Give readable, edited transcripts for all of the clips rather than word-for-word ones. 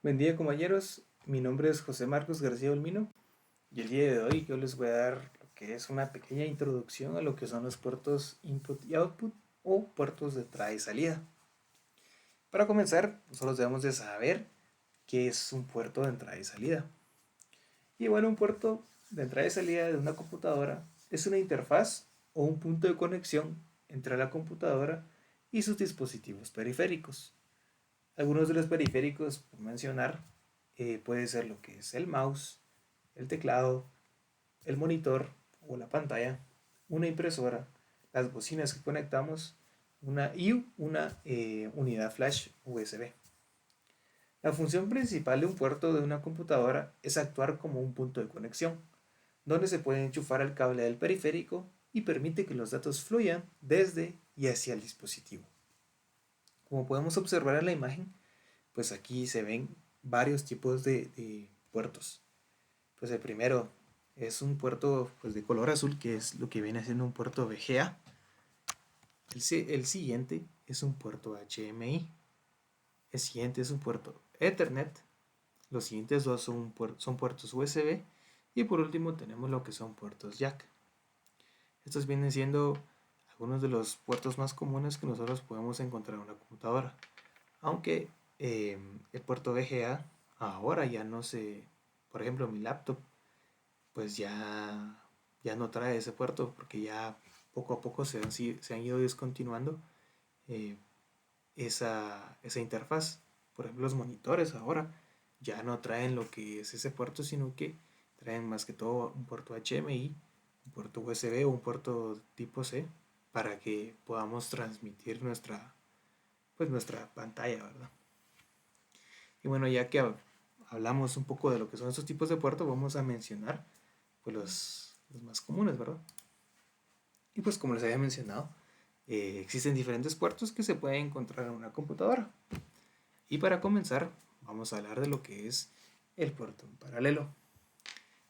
Buen día, compañeros. Mi nombre es José Marcos García Olmino y el día de hoy yo les voy a dar lo que es una pequeña introducción a lo que son los puertos input y output o puertos de entrada y salida. Para comenzar, nosotros debemos de saber qué es un puerto de entrada y salida. Y bueno, un puerto de entrada y salida de una computadora es una interfaz o un punto de conexión entre la computadora y sus dispositivos periféricos. Algunos de los periféricos, por mencionar, puede ser lo que es el mouse, el teclado, el monitor o la pantalla, una impresora, las bocinas que conectamos una unidad flash USB. La función principal de un puerto de una computadora es actuar como un punto de conexión, donde se puede enchufar el cable del periférico y permite que los datos fluyan desde y hacia el dispositivo. Como podemos observar en la imagen, pues aquí se ven varios tipos de puertos. Pues el primero es un puerto pues, de color azul, que es lo que viene siendo un puerto VGA. El siguiente es un puerto HMI. El siguiente es un puerto Ethernet. Los siguientes dos son puertos USB. Y por último tenemos lo que son puertos jack. Estos vienen siendo algunos de los puertos más comunes que nosotros podemos encontrar en una computadora. Aunque el puerto VGA ahora ya no se... Por ejemplo, mi laptop pues ya no trae ese puerto porque ya poco a poco se han ido descontinuando eh, esa interfaz. Por ejemplo, los monitores ahora ya no traen lo que es ese puerto, sino que traen más que todo un puerto HMI, un puerto USB o un puerto tipo C para que podamos transmitir nuestra pantalla, ¿verdad? Y bueno, ya que hablamos un poco de lo que son estos tipos de puertos, vamos a mencionar pues los más comunes, ¿verdad? Y pues como les había mencionado, existen diferentes puertos que se pueden encontrar en una computadora. Y para comenzar, vamos a hablar de lo que es el puerto en paralelo.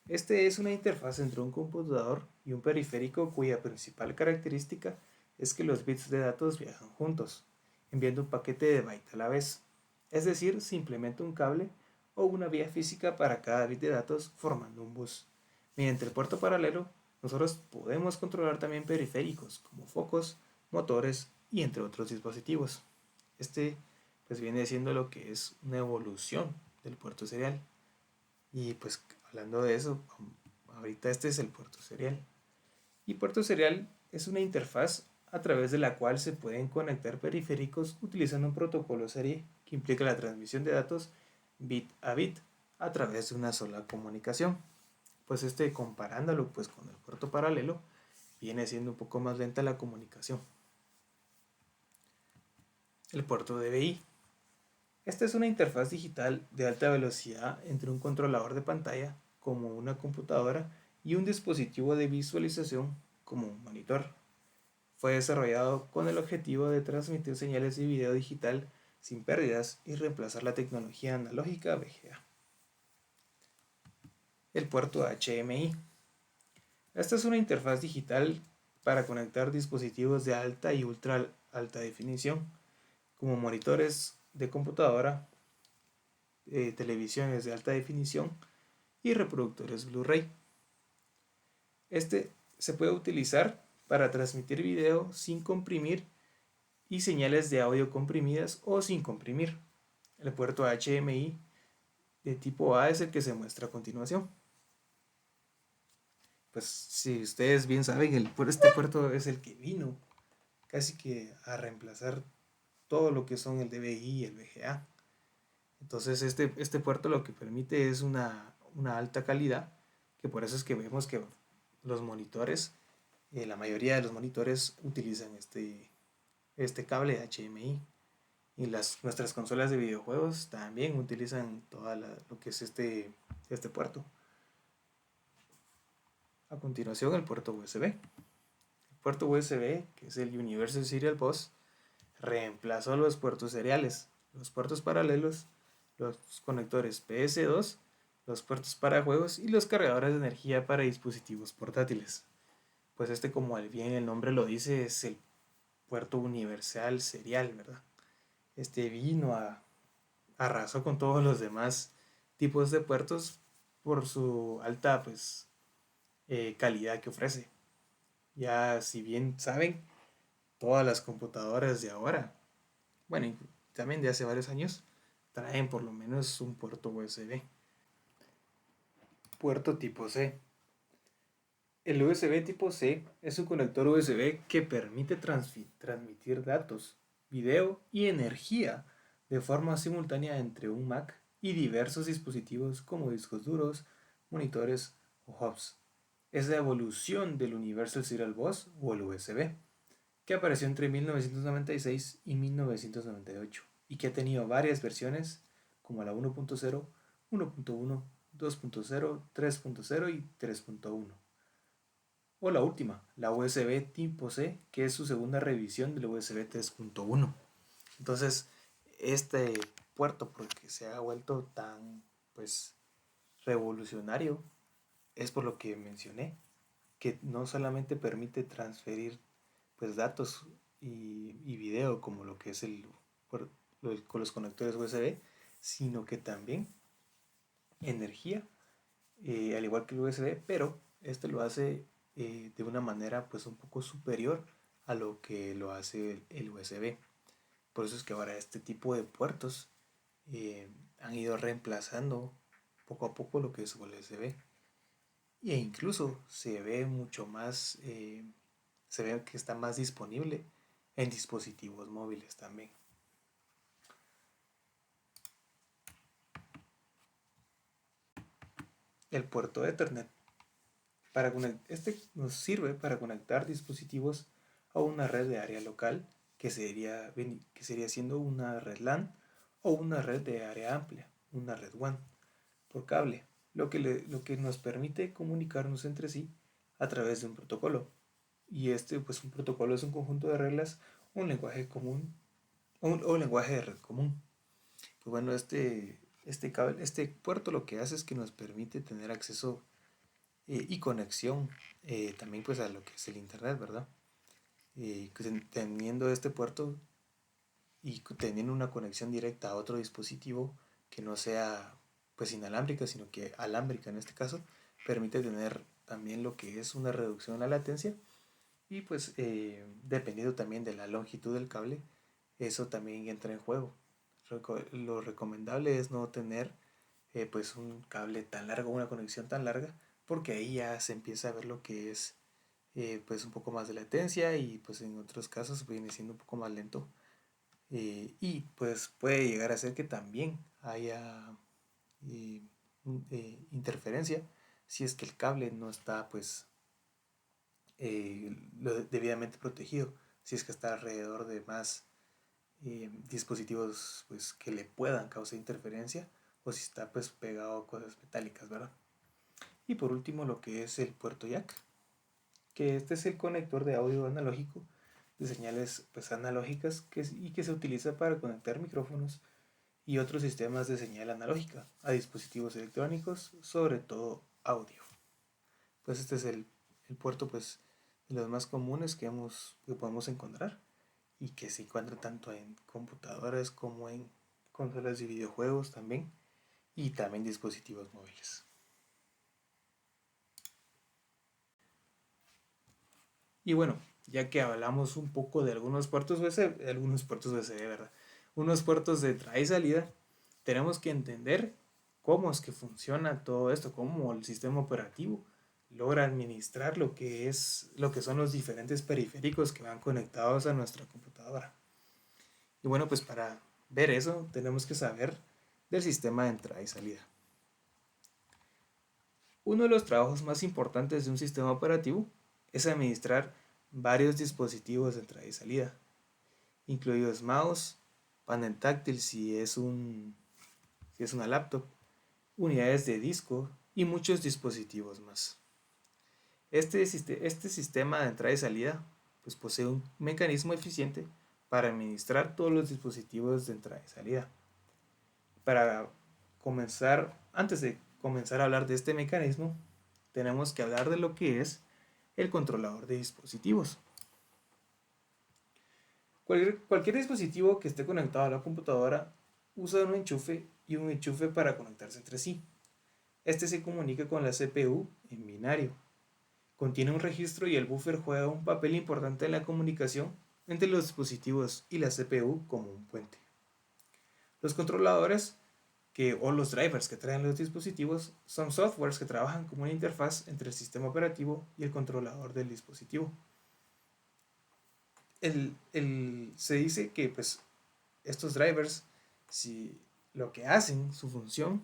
Este es una interfaz entre un computador y un periférico cuya principal característica es que los bits de datos viajan juntos, enviando un paquete de byte a la vez. Es decir, se implementa un cable o una vía física para cada bit de datos formando un bus. Mediante el puerto paralelo, nosotros podemos controlar también periféricos como focos, motores y entre otros dispositivos. Este pues viene siendo lo que es una evolución del puerto serial. Y pues hablando de eso, ahorita este es el puerto serial. Y puerto serial es una interfaz a través de la cual se pueden conectar periféricos utilizando un protocolo serie que implica la transmisión de datos bit a bit a través de una sola comunicación. Pues comparándolo pues con el puerto paralelo viene siendo un poco más lenta la comunicación. El puerto DVI. Esta es una interfaz digital de alta velocidad entre un controlador de pantalla, como una computadora, y un dispositivo de visualización, como un monitor. Fue desarrollado con el objetivo de transmitir señales de video digital sin pérdidas y reemplazar la tecnología analógica VGA. El puerto HMI. Esta es una interfaz digital para conectar dispositivos de alta y ultra alta definición, como monitores de computadora, televisiones de alta definición y reproductores Blu-ray. Este se puede utilizar para transmitir video sin comprimir y señales de audio comprimidas o sin comprimir. El puerto HMI de tipo A es el que se muestra a continuación. Pues si ustedes bien saben, este puerto es el que vino casi que a reemplazar todo lo que son el DVI y el VGA. Entonces este puerto lo que permite es una alta calidad, que por eso es que vemos que los monitores, la mayoría de los monitores utilizan este cable HMI. Y nuestras consolas de videojuegos también utilizan lo que es este puerto. A continuación, el puerto USB. El puerto USB, que es el Universal Serial Bus, reemplazó los puertos seriales, los puertos paralelos, los conectores PS2, los puertos para juegos y los cargadores de energía para dispositivos portátiles. Pues como bien el nombre lo dice, es el puerto universal serial, ¿verdad? Vino a arrasó con todos los demás tipos de puertos por su alta pues calidad que ofrece. Ya si bien saben, todas las computadoras de ahora, bueno, y también de hace varios años, traen por lo menos un puerto USB. Puerto tipo C. El USB tipo C es un conector USB que permite transmitir datos, video y energía de forma simultánea entre un Mac y diversos dispositivos como discos duros, monitores o hubs. Es la evolución del Universal Serial Bus o el USB, que apareció entre 1996 y 1998 y que ha tenido varias versiones como la 1.0, 1.1, 2.0, 3.0 y 3.1. O la última, la USB tipo C, que es su segunda revisión del USB 3.1. Entonces, este puerto, porque se ha vuelto tan pues revolucionario, es por lo que mencioné, que no solamente permite transferir pues datos y video como lo que es con los conectores USB, sino que también energía, al igual que el USB, pero esto lo hace de una manera pues un poco superior a lo que lo hace el USB. Por eso es que ahora este tipo de puertos han ido reemplazando poco a poco lo que es USB. E incluso se ve mucho más, se ve que está más disponible en dispositivos móviles también. El puerto Ethernet. Este nos sirve para conectar dispositivos a una red de área local que sería siendo una red LAN o una red de área amplia, una red WAN, por cable, lo que nos permite comunicarnos entre sí a través de un protocolo. Y pues un protocolo es un conjunto de reglas, un lenguaje común o un lenguaje de red común. Pues bueno, este puerto lo que hace es que nos permite tener acceso y conexión también pues a lo que es el internet, ¿verdad? Teniendo este puerto y teniendo una conexión directa a otro dispositivo que no sea pues inalámbrica, sino que alámbrica en este caso, permite tener también lo que es una reducción en la latencia y pues dependiendo también de la longitud del cable, eso también entra en juego. Lo recomendable es no tener pues un cable tan largo, una conexión tan larga, porque ahí ya se empieza a ver lo que es pues un poco más de latencia y pues en otros casos viene siendo un poco más lento y pues puede llegar a ser que también haya eh, interferencia si es que el cable no está pues debidamente protegido, si es que está alrededor de más dispositivos pues que le puedan causar interferencia o si está pues pegado a cosas metálicas, ¿verdad? Y por último lo que es el puerto jack, que este es el conector de audio analógico de señales pues analógicas y que se utiliza para conectar micrófonos y otros sistemas de señal analógica a dispositivos electrónicos, sobre todo audio. Pues este es el puerto pues de los más comunes que podemos encontrar y que se encuentra tanto en computadoras como en consolas de videojuegos también y también dispositivos móviles. Y bueno, ya que hablamos un poco de algunos puertos USB, ¿verdad? Unos puertos de entrada y salida, tenemos que entender cómo es que funciona todo esto, cómo el sistema operativo logra administrar lo que son los diferentes periféricos que van conectados a nuestra computadora. Y bueno, pues para ver eso tenemos que saber del sistema de entrada y salida. Uno de los trabajos más importantes de un sistema operativo es administrar varios dispositivos de entrada y salida, incluidos mouse, panel táctil si es una laptop, unidades de disco y muchos dispositivos más. Este sistema de entrada y salida pues posee un mecanismo eficiente para administrar todos los dispositivos de entrada y salida. Antes de comenzar a hablar de este mecanismo, tenemos que hablar de lo que es el controlador de dispositivos. Cualquier dispositivo que esté conectado a la computadora usa un enchufe y un enchufe para conectarse entre sí. Este se comunica con la CPU en binario. Contiene un registro y el buffer juega un papel importante en la comunicación entre los dispositivos y la CPU como un puente. Los controladores o los drivers que traen los dispositivos son softwares que trabajan como una interfaz entre el sistema operativo y el controlador del dispositivo. Se dice que pues, estos drivers, si lo que hacen, su función,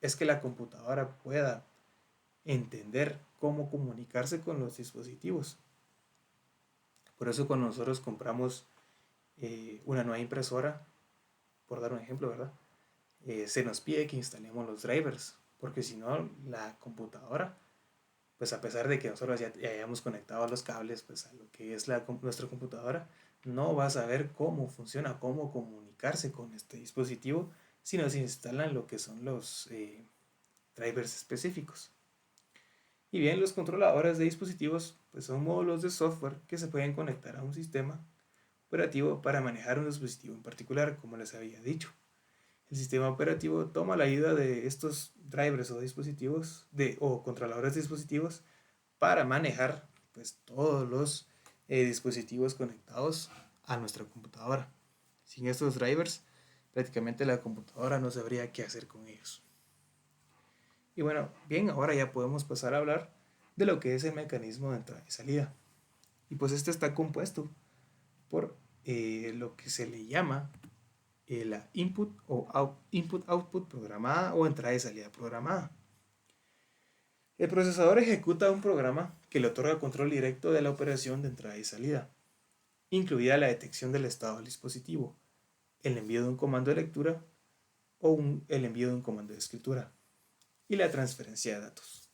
es que la computadora pueda entender cómo comunicarse con los dispositivos. Por eso cuando nosotros compramos una nueva impresora, por dar un ejemplo, ¿verdad? Se nos pide que instalemos los drivers, porque si no, la computadora, pues a pesar de que nosotros ya hayamos conectado los cables pues, a lo que es nuestra computadora, no va a saber cómo funciona, cómo comunicarse con este dispositivo, si no se instalan lo que son los drivers específicos. Y bien, los controladores de dispositivos pues son módulos de software que se pueden conectar a un sistema operativo para manejar un dispositivo en particular, como les había dicho. El sistema operativo toma la ayuda de estos drivers o dispositivos o controladores de dispositivos para manejar pues, todos los dispositivos conectados a nuestra computadora. Sin estos drivers, prácticamente la computadora no sabría qué hacer con ellos. Y bueno, bien, ahora ya podemos pasar a hablar de lo que es el mecanismo de entrada y salida. Y pues este está compuesto por lo que se le llama la input o input-output programada o entrada y salida programada. El procesador ejecuta un programa que le otorga control directo de la operación de entrada y salida, incluida la detección del estado del dispositivo, el envío de un comando de lectura o el envío de un comando de escritura y la transferencia de datos.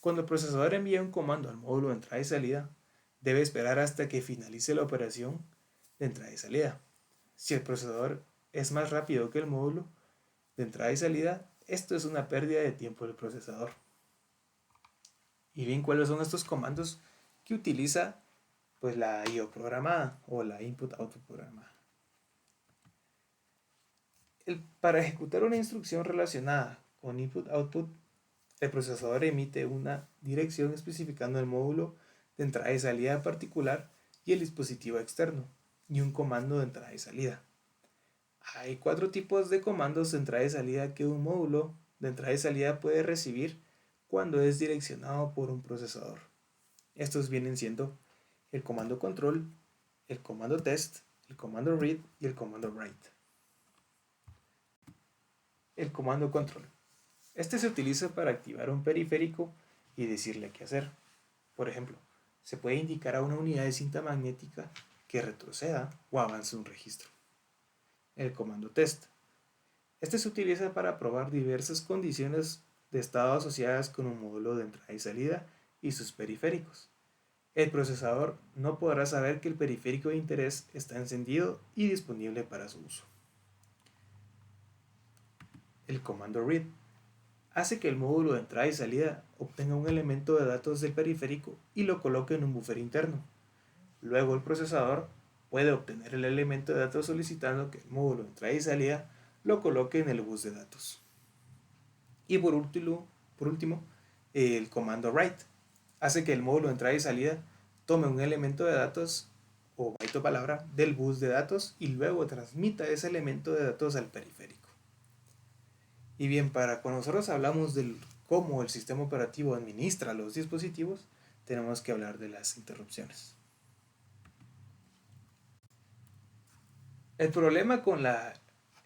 Cuando el procesador envía un comando al módulo de entrada y salida, debe esperar hasta que finalice la operación de entrada y salida. Si el procesador es más rápido que el módulo de entrada y salida, esto es una pérdida de tiempo del procesador. Y bien, ¿cuáles son estos comandos que utiliza pues, la I/O programada o la input-output programada? Para ejecutar una instrucción relacionada con input-output, el procesador emite una dirección especificando el módulo de entrada y salida particular y el dispositivo externo, y un comando de entrada y salida. Hay 4 tipos de comandos de entrada y salida que un módulo de entrada y salida puede recibir cuando es direccionado por un procesador. Estos vienen siendo el comando control, el comando test, el comando read y el comando write. El comando control. Este se utiliza para activar un periférico y decirle qué hacer. Por ejemplo, se puede indicar a una unidad de cinta magnética que retroceda o avance un registro. El comando test. Este se utiliza para probar diversas condiciones de estado asociadas con un módulo de entrada y salida y sus periféricos. El procesador no podrá saber que el periférico de interés está encendido y disponible para su uso. El comando read hace que el módulo de entrada y salida obtenga un elemento de datos del periférico y lo coloque en un buffer interno. Luego el procesador puede obtener el elemento de datos solicitando que el módulo de entrada y salida lo coloque en el bus de datos. Y por último, el comando write hace que el módulo de entrada y salida tome un elemento de datos o byte o palabra del bus de datos y luego transmita ese elemento de datos al periférico. Y bien, para cuando nosotros hablamos de cómo el sistema operativo administra los dispositivos, tenemos que hablar de las interrupciones. El problema con la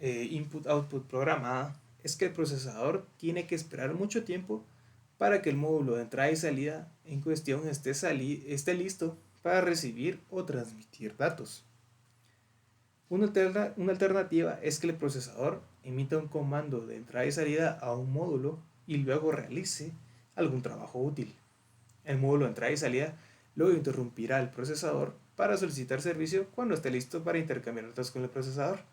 input-output programada es que el procesador tiene que esperar mucho tiempo para que el módulo de entrada y salida en cuestión esté listo para recibir o transmitir datos. Una alternativa es que el procesador emita un comando de entrada y salida a un módulo y luego realice algún trabajo útil. El módulo de entrada y salida luego interrumpirá al procesador para solicitar servicio cuando esté listo para intercambiar datos con el procesador.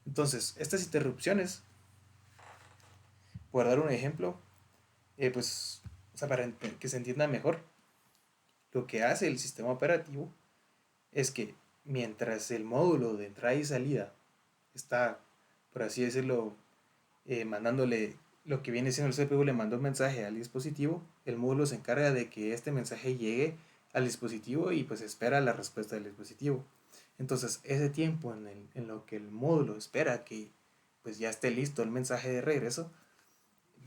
Entonces, estas interrupciones, por dar un ejemplo, para que se entienda mejor, lo que hace el sistema operativo es que mientras el módulo de entrada y salida está, por así decirlo, mandándole lo que viene siendo el CPU, le mandó un mensaje al dispositivo, el módulo se encarga de que este mensaje llegue al dispositivo y pues espera la respuesta del dispositivo. Entonces ese tiempo en lo que el módulo espera que pues ya esté listo el mensaje de regreso,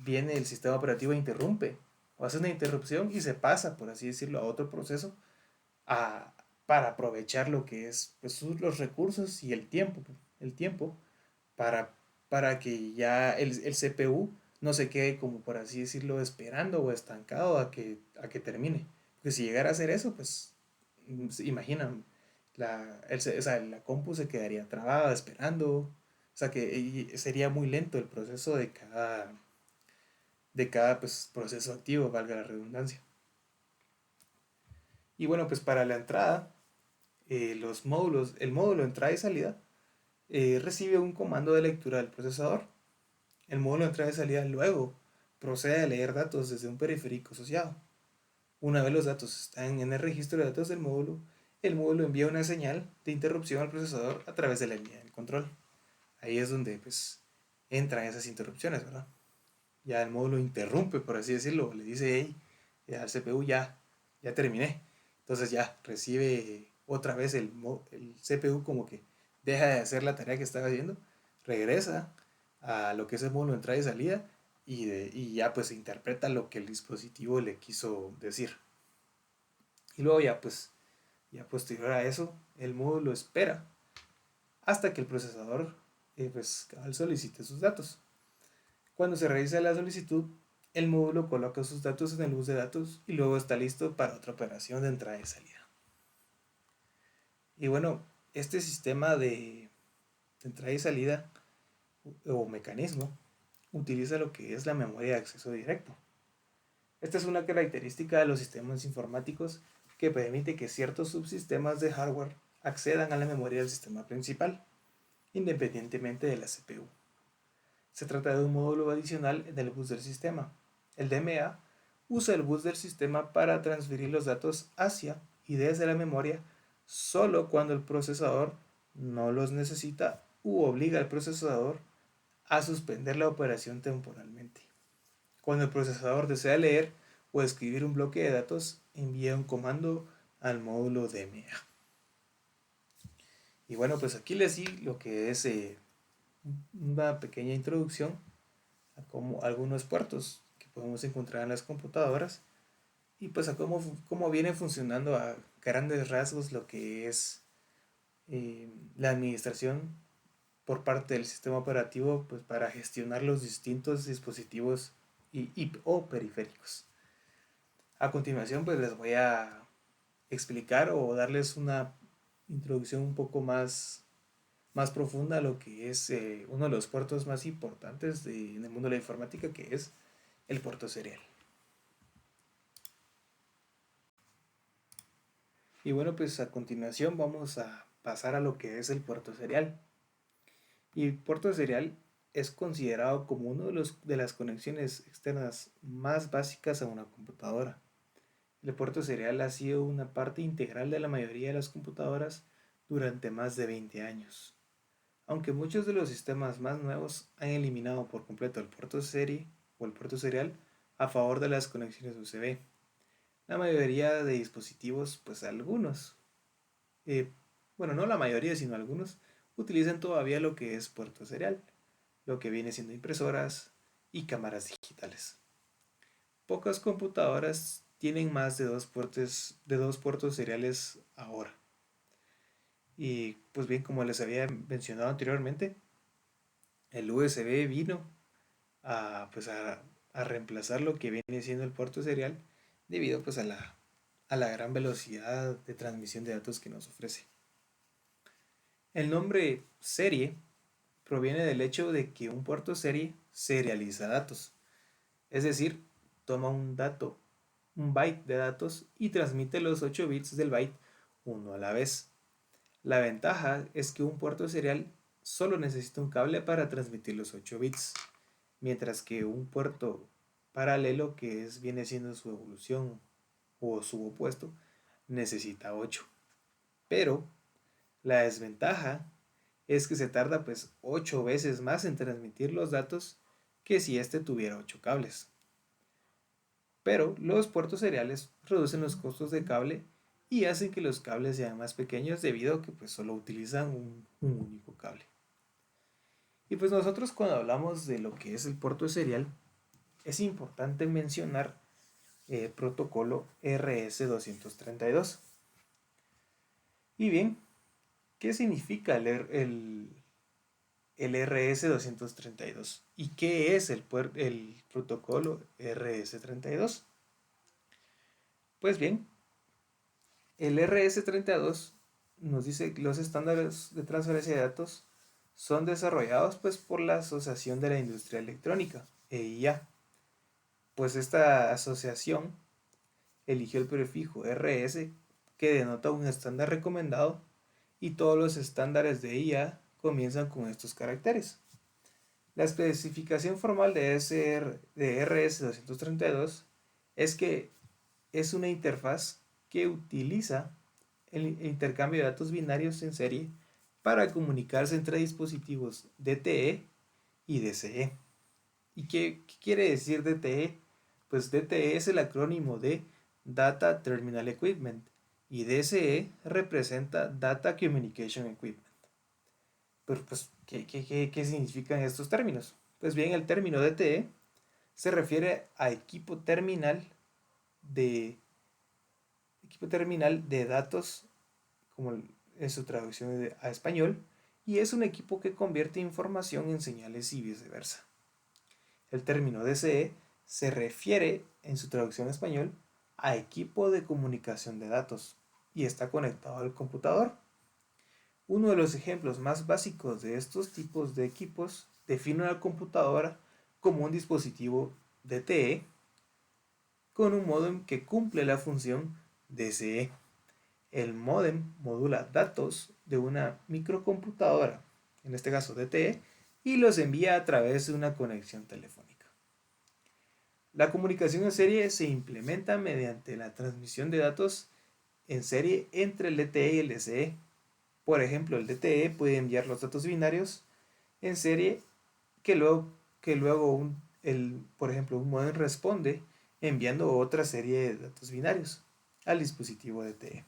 viene el sistema operativo e interrumpe o hace una interrupción y se pasa, por así decirlo, a otro proceso a, para aprovechar lo que es pues, los recursos y el tiempo para, para que ya el CPU no se quede como por así decirlo esperando o estancado a que termine. Porque si llegara a hacer eso, pues imaginan, o sea, la compu se quedaría trabada esperando. O sea que sería muy lento el proceso de cada pues, proceso activo, valga la redundancia. Y bueno, pues para la entrada, los módulos, el módulo de entrada y salida recibe un comando de lectura del procesador. El módulo de entrada y salida luego procede a leer datos desde un periférico asociado. Una vez los datos están en el registro de datos del módulo, el módulo envía una señal de interrupción al procesador a través de la línea del control. Ahí es donde pues entran esas interrupciones, ¿verdad? Ya el módulo interrumpe, por así decirlo, le dice, hey, ya al CPU ya terminé. Entonces ya recibe otra vez el CPU como que deja de hacer la tarea que estaba haciendo, regresa a lo que es el módulo de entrada y salida y ya pues interpreta lo que el dispositivo le quiso decir. Y luego ya posterior a eso, el módulo espera hasta que el procesador pues solicite sus datos. Cuando se realiza la solicitud, el módulo coloca sus datos en el bus de datos y luego está listo para otra operación de entrada y salida. Y bueno, este sistema de entrada y salida o mecanismo utiliza lo que es la memoria de acceso directo. Esta es una característica de los sistemas informáticos que permite que ciertos subsistemas de hardware accedan a la memoria del sistema principal, independientemente de la CPU. Se trata de un módulo adicional en el bus del sistema. El DMA usa el bus del sistema para transferir los datos hacia y desde la memoria solo cuando el procesador no los necesita u obliga al procesador a suspender la operación temporalmente. Cuando el procesador desea leer o escribir un bloque de datos, envía un comando al módulo DMA. Y bueno, pues aquí les di lo que es una pequeña introducción a cómo algunos puertos que podemos encontrar en las computadoras y pues a cómo viene funcionando a grandes rasgos lo que es la administración por parte del sistema operativo pues para gestionar los distintos dispositivos o periféricos. A continuación pues les voy a explicar o darles una introducción un poco más profunda a lo que es uno de los puertos más importantes en el mundo de la informática, que es el puerto serial. Y bueno, pues a continuación vamos a pasar a lo que es el puerto serial. Y el puerto serial es considerado como uno de las conexiones externas más básicas a una computadora. El puerto serial ha sido una parte integral de la mayoría de las computadoras durante más de 20 años. Aunque muchos de los sistemas más nuevos han eliminado por completo el puerto serie o el puerto serial a favor de las conexiones USB. La mayoría de dispositivos, pues algunos, eh, bueno, no la mayoría, sino algunos, utilizan todavía lo que es puerto serial, lo que viene siendo impresoras y cámaras digitales. Pocas computadoras tienen más de dos puertos seriales ahora. Y pues bien, como les había mencionado anteriormente, el USB vino pues a reemplazar lo que viene siendo el puerto serial debido pues a la gran velocidad de transmisión de datos que nos ofrece. El nombre serie proviene del hecho de que un puerto serie serializa datos, es decir, toma un byte de datos y transmite los 8 bits del byte uno a la vez. La ventaja es que un puerto serial solo necesita un cable para transmitir los 8 bits, mientras que un puerto paralelo, viene siendo su evolución o su opuesto, necesita 8. Pero la desventaja es que se tarda pues 8 veces más en transmitir los datos que si este tuviera 8 cables. Pero los puertos seriales reducen los costos de cable y hacen que los cables sean más pequeños debido a que pues solo utilizan un único cable. Y pues nosotros cuando hablamos de lo que es el puerto serial, es importante mencionar el protocolo RS-232. Y bien, ¿qué significa el RS-232? ¿Y qué es el protocolo RS-32? Pues bien, el RS-32 nos dice que los estándares de transferencia de datos son desarrollados pues, por la Asociación de la Industria Electrónica, EIA. Pues esta asociación eligió el prefijo RS que denota un estándar recomendado y todos los estándares de IA comienzan con estos caracteres. La especificación formal de RS-232 es que es una interfaz que utiliza el intercambio de datos binarios en serie para comunicarse entre dispositivos DTE y DCE. ¿Y qué quiere decir DTE? Pues DTE es el acrónimo de Data Terminal Equipment y DCE representa Data Communication Equipment. Pero pues, ¿qué significan estos términos? Pues bien, el término DTE se refiere a equipo terminal de datos, como en su traducción a español, y es un equipo que convierte información en señales y viceversa. El término DCE se refiere, en su traducción a español, a equipo de comunicación de datos y está conectado al computador. Uno de los ejemplos más básicos de estos tipos de equipos define una computadora como un dispositivo DTE con un módem que cumple la función DCE. El módem modula datos de una microcomputadora, en este caso DTE, y los envía a través de una conexión telefónica. La comunicación en serie se implementa mediante la transmisión de datos en serie entre el DTE y el DCE. Por ejemplo, el DTE puede enviar los datos binarios en serie que luego por ejemplo, un módem responde enviando otra serie de datos binarios al dispositivo DTE.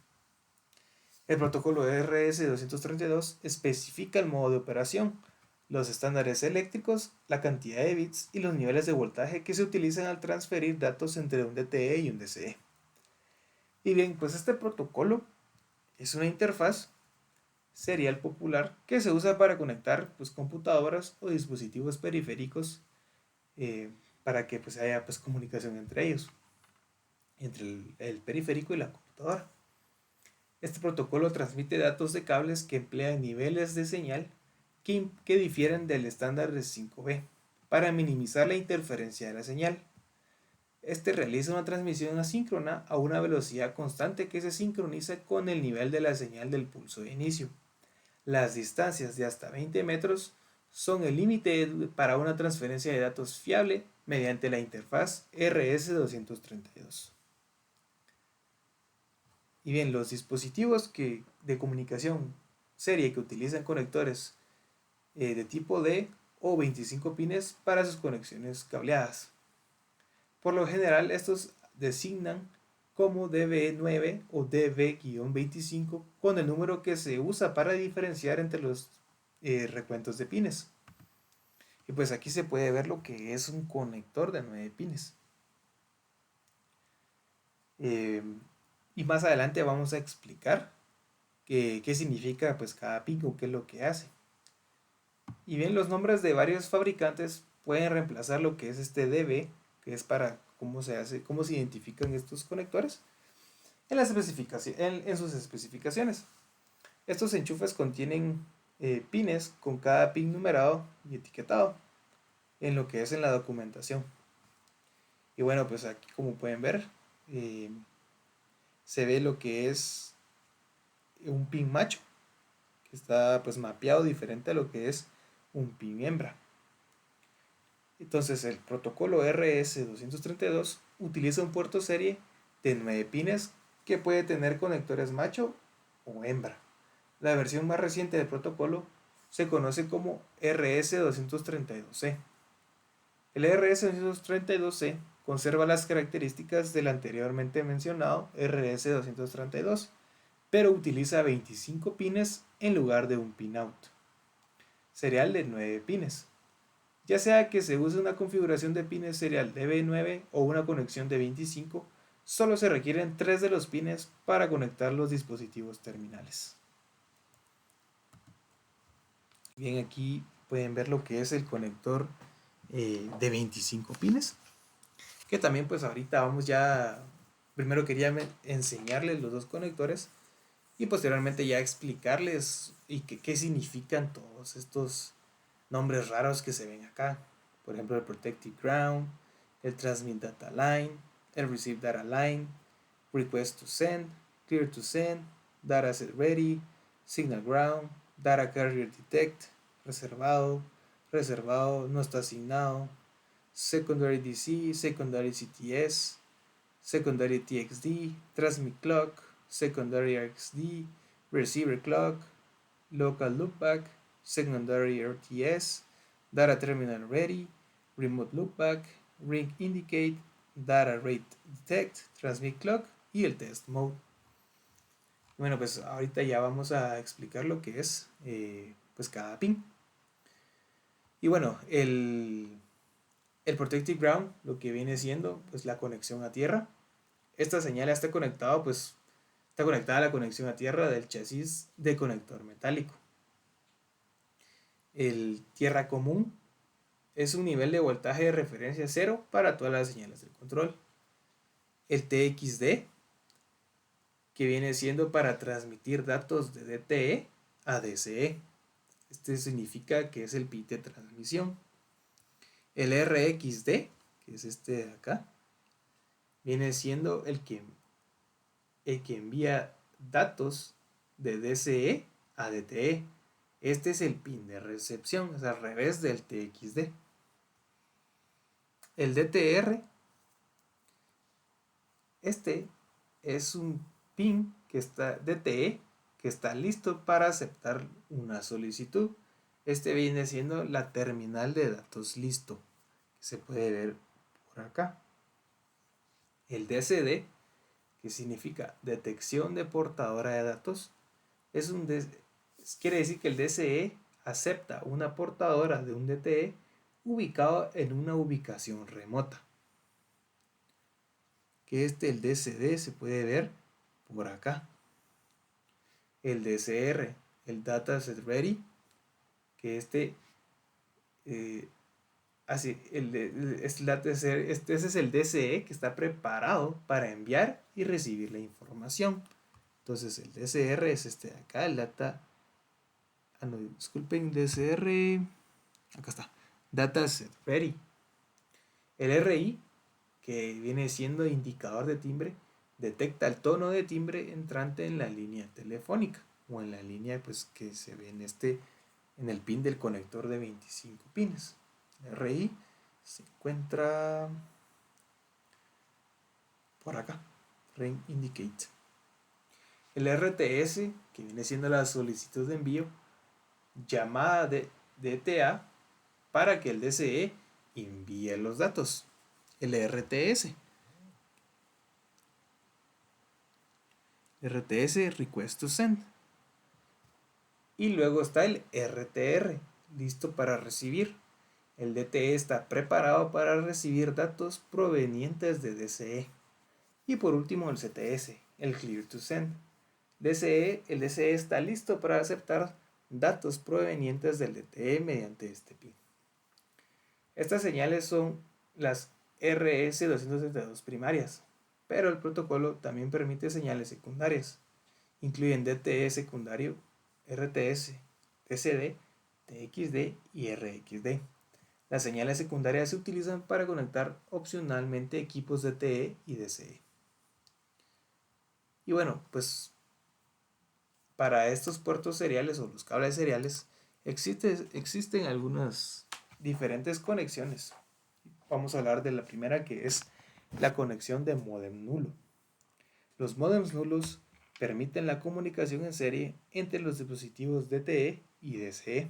El protocolo RS-232 especifica el modo de operación, los estándares eléctricos, la cantidad de bits y los niveles de voltaje que se utilizan al transferir datos entre un DTE y un DCE. Y bien, pues este protocolo es una interfaz serial popular que se usa para conectar pues, computadoras o dispositivos periféricos para que pues, haya pues, comunicación entre ellos, entre el periférico y la computadora. Este protocolo transmite datos de cables que emplean niveles de señal que difieren del estándar de 5B para minimizar la interferencia de la señal. Este realiza una transmisión asíncrona a una velocidad constante que se sincroniza con el nivel de la señal del pulso de inicio. Las distancias de hasta 20 metros son el límite para una transferencia de datos fiable mediante la interfaz RS-232. Y bien, los dispositivos de comunicación serie que utilizan conectores de tipo D o 25 pines para sus conexiones cableadas. Por lo general, estos designan como DB9 o DB-25 con el número que se usa para diferenciar entre los recuentos de pines. Y pues aquí se puede ver lo que es un conector de 9 pines. Y más adelante vamos a explicar qué significa pues cada pin o qué es lo que hace. Y bien, los nombres de varios fabricantes pueden reemplazar lo que es este DB, que es para cómo se identifican estos conectores, en sus especificaciones. Estos enchufes contienen pines con cada pin numerado y etiquetado en lo que es en la documentación. Y bueno, pues aquí como pueden ver, se ve lo que es un pin macho, que está pues mapeado diferente a lo que es un pin hembra. Entonces el protocolo RS-232 utiliza un puerto serie de 9 pines que puede tener conectores macho o hembra. La versión más reciente del protocolo se conoce como RS232C. El RS232C conserva las características del anteriormente mencionado RS232, pero utiliza 25 pines en lugar de un pinout serial de 9 pines. Ya sea que se use una configuración de pines serial de B9 o una conexión de 25, solo se requieren 3 de los pines para conectar los dispositivos terminales. Bien, aquí pueden ver lo que es el conector de 25 pines, que también pues ahorita vamos ya, primero quería enseñarles los dos conectores y posteriormente ya explicarles y qué significan todos estos nombres raros que se ven acá. Por ejemplo, el Protected Ground, el Transmit Data Line, el Receive Data Line, Request to Send, Clear to Send, Data Set Ready, Signal Ground, Data Carrier Detect, reservado, reservado, no está asignado, Secondary DC, Secondary CTS, Secondary TXD, Transmit Clock, Secondary RxD, Receiver Clock, Local Loopback, Secondary RTS, Data Terminal Ready, Remote Loopback, Ring Indicate, Data Rate Detect, Transmit Clock y el Test Mode. Bueno, pues ahorita ya vamos a explicar lo que es pues cada pin. Y bueno, el Protected Ground lo que viene siendo pues la conexión a tierra. Esta señal está conectada a la conexión a tierra del chasis de conector metálico. El tierra común es un nivel de voltaje de referencia cero para todas las señales del control. El TXD, que viene siendo para transmitir datos de DTE a DCE. Este significa que es el bit de transmisión. El RxD, que es este de acá, viene siendo el que envía datos de DCE a DTE. Este es el pin de recepción, es al revés del TXD. El DTR, este es un pin que está DTE que está listo para aceptar una solicitud. Este viene siendo la terminal de datos listo, que se puede ver por acá. El DCD, que significa detección de portadora de datos, quiere decir que el DCE acepta una portadora de un DTE ubicado en una ubicación remota. Que el DCD se puede ver por acá. El DCR, el Dataset Ready, que ese es el DCE que está preparado para enviar y recibir la información. Entonces el DCR es este de acá, el data. No, disculpen, DCR. Acá está. Dataset Ready. El RI, que viene siendo indicador de timbre, detecta el tono de timbre entrante en la línea telefónica o en la línea pues que se ve en el pin del conector de 25 pines. El RI se encuentra por acá, Ring Indicate. El RTS, que viene siendo la solicitud de envío, llamada de DTA para que el DCE envíe los datos. El RTS. RTS, Request to Send. Y luego está el RTR, listo para recibir. El DTE está preparado para recibir datos provenientes de DCE. Y por último el CTS, el Clear to Send. El DCE está listo para aceptar datos provenientes del DTE mediante este pin. Estas señales son las RS232 primarias, pero el protocolo también permite señales secundarias. Incluyen DTE secundario, RTS, TCD, TXD y RxD. Las señales secundarias se utilizan para conectar opcionalmente equipos DTE y DCE. Y bueno, pues para estos puertos seriales o los cables seriales existen algunas diferentes conexiones. Vamos a hablar de la primera, que es la conexión de módem nulo. Los módems nulos permiten la comunicación en serie entre los dispositivos DTE y DCE.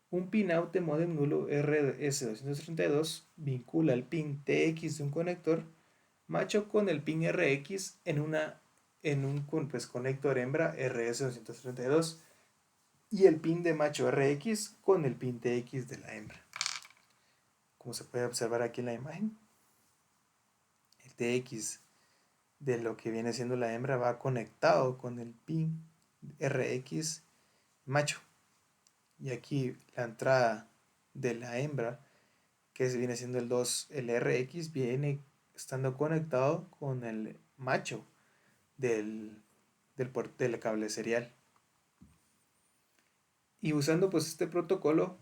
Un pinout de modem nulo RS232 vincula el pin TX de un conector macho con el pin RX en un pues, conector hembra RS232 y el pin de macho RX con el pin TX de la hembra. Como se puede observar aquí en la imagen, el TX de lo que viene siendo la hembra va conectado con el pin RX macho. Y aquí la entrada de la hembra, que viene siendo el 2, el RX, viene estando conectado con el macho del cable serial. Y usando pues este protocolo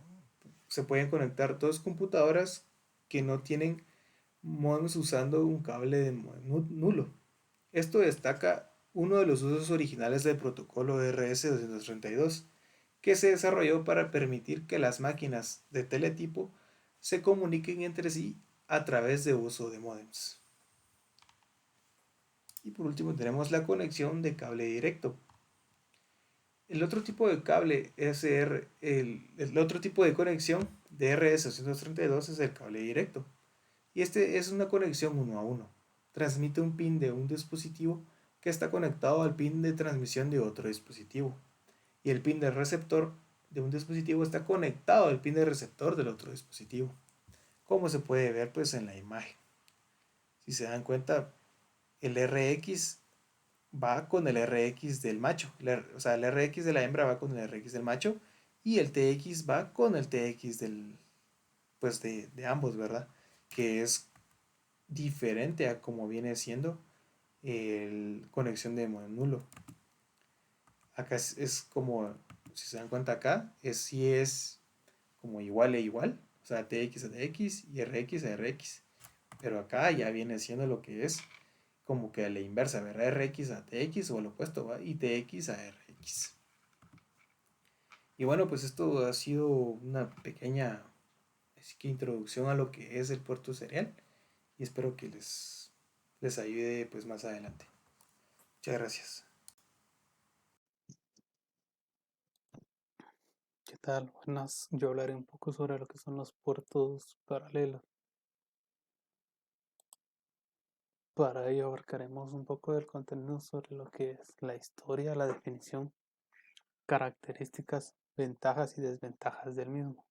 se pueden conectar dos computadoras que no tienen modems usando un cable de modem nulo. Esto destaca uno de los usos originales del protocolo RS232, que se desarrolló para permitir que las máquinas de teletipo se comuniquen entre sí a través de uso de modems. Y por último tenemos la conexión de cable directo. El otro tipo de cable el otro tipo de conexión de RS232 es el cable directo. Y este es una conexión uno a uno. Transmite un pin de un dispositivo que está conectado al pin de transmisión de otro dispositivo. Y el pin del receptor de un dispositivo está conectado al pin de receptor del otro dispositivo. Como se puede ver pues en la imagen. Si se dan cuenta, el RX va con el RX del macho. O sea, el RX de la hembra va con el RX del macho y el TX va con el TX pues de ambos, ¿verdad? Que es diferente a como viene siendo el conexión de modem nulo. Acá es como, si se dan cuenta acá, sí es como igual e igual, o sea, TX a TX y RX a RX. Pero acá ya viene siendo lo que es como que a la inversa, ¿verdad? RX a TX o lo opuesto, ¿va? Y TX a RX. Y bueno, pues esto ha sido una pequeña así que introducción a lo que es el puerto serial y espero que les ayude pues más adelante. Muchas gracias. ¿Qué tal? Buenas. Yo hablaré un poco sobre lo que son los puertos paralelos. Para ello abarcaremos un poco del contenido sobre lo que es la historia, la definición, características, ventajas y desventajas del mismo.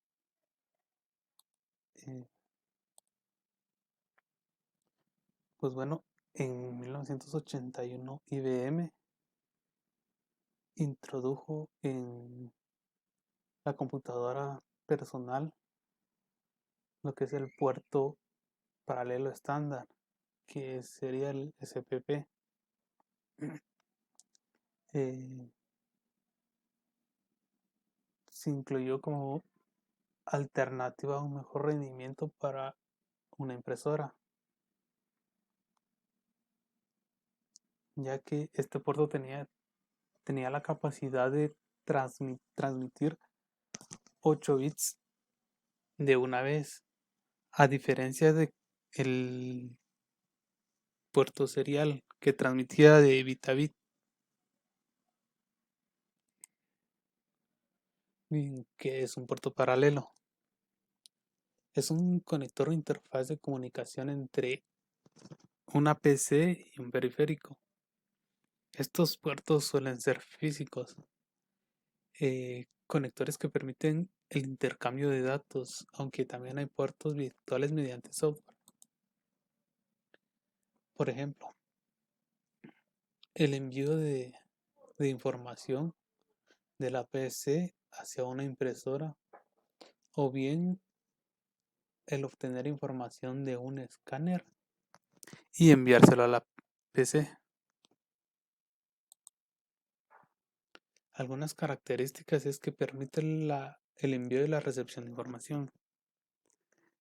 Eh, pues bueno, en 1981 IBM introdujo en la computadora personal lo que es el puerto paralelo estándar, que sería el SPP. Eh, se incluyó como alternativa a un mejor rendimiento para una impresora, ya que este puerto tenía la capacidad de transmitir 8 bits de una vez, a diferencia de el puerto serial que transmitía de bit a bit, que es un puerto paralelo. Es un conector o interfaz de comunicación entre una PC y un periférico. Estos puertos suelen ser físicos, conectores que permiten el intercambio de datos, aunque también hay puertos virtuales mediante software. Por ejemplo, el envío de información de la PC hacia una impresora o bien el obtener información de un escáner y enviárselo a la PC. Algunas características es que permite el envío y la recepción de información.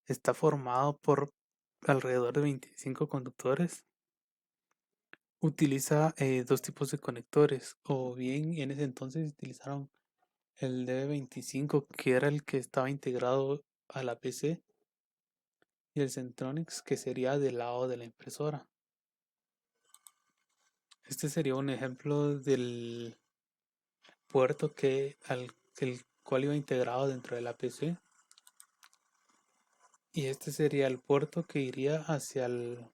Está formado por alrededor de 25 conductores. Utiliza dos tipos de conectores, o bien en ese entonces utilizaron el DB25, que era el que estaba integrado a la PC, y el Centronics, que sería del lado de la impresora. Este sería un ejemplo del puerto al el cual iba integrado dentro de la PC. Y este sería el puerto que iría hacia la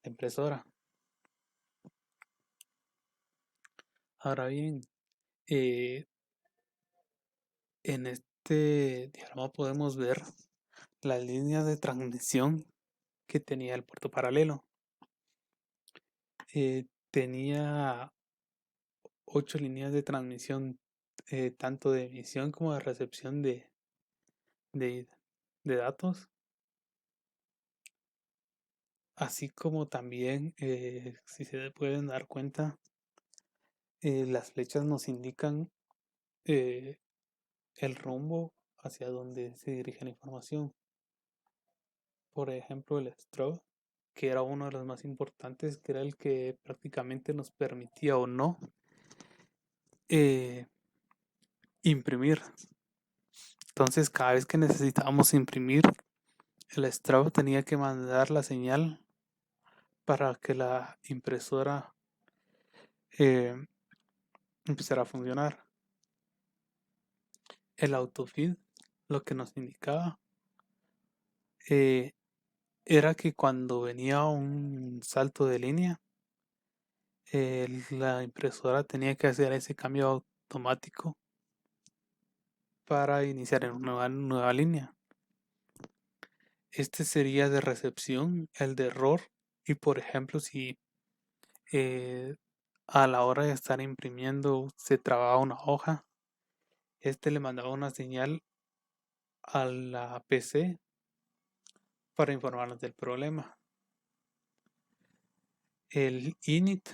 impresora. Ahora bien, eh, en este diagrama podemos ver las líneas de transmisión que tenía el puerto paralelo. Tenía 8 líneas de transmisión, tanto de emisión como de recepción de, de datos, así como también, si se pueden dar cuenta, las flechas nos indican eh, el rumbo hacia donde se dirige la información. Por ejemplo, el strobe, que era uno de los más importantes, que era el que prácticamente nos permitía o no eh, imprimir. Entonces, cada vez que necesitábamos imprimir, el strobe tenía que mandar la señal para que la impresora eh, empezara a funcionar. El autofeed lo que nos indicaba eh, era que cuando venía un salto de línea, la impresora tenía que hacer ese cambio automático para iniciar en una nueva línea. Este sería de recepción, el de error. Y por ejemplo, si eh, a la hora de estar imprimiendo se trababa una hoja, este le mandaba una señal a la PC para informarnos del problema. El init,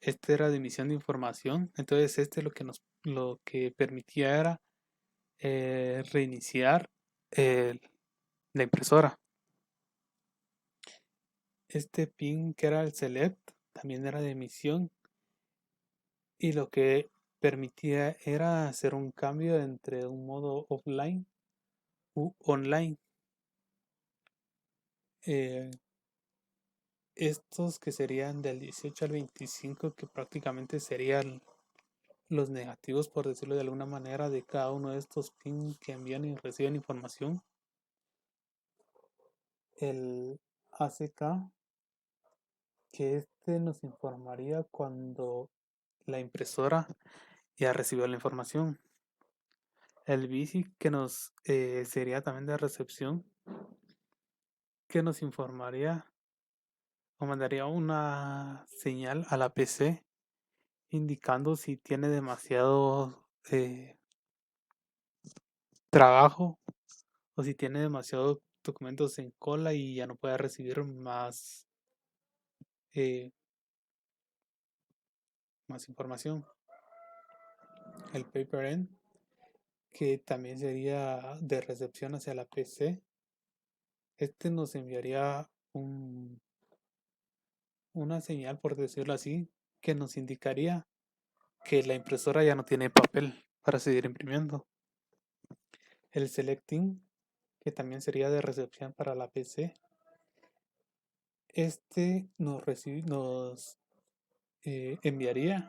este era de emisión de información, entonces este lo que permitía era reiniciar el- la impresora. Este pin que era el select también era de emisión y lo que permitía era hacer un cambio entre un modo offline u online. Eh, Estos que serían del 18 al 25, que prácticamente serían los negativos, por decirlo de alguna manera, de cada uno de estos pins que envían y reciben información. El ACK, que este nos informaría cuando la impresora ya recibió la información. El BISI, que nos sería también de recepción, que nos informaría o mandaría una señal a la PC indicando si tiene demasiado trabajo o si tiene demasiados documentos en cola y ya no puede recibir eh, más información. El paper end, que también sería de recepción hacia la PC, este nos enviaría una señal, por decirlo así, que nos indicaría que la impresora ya no tiene papel para seguir imprimiendo. El selecting, que también sería de recepción para la PC, este nos enviaría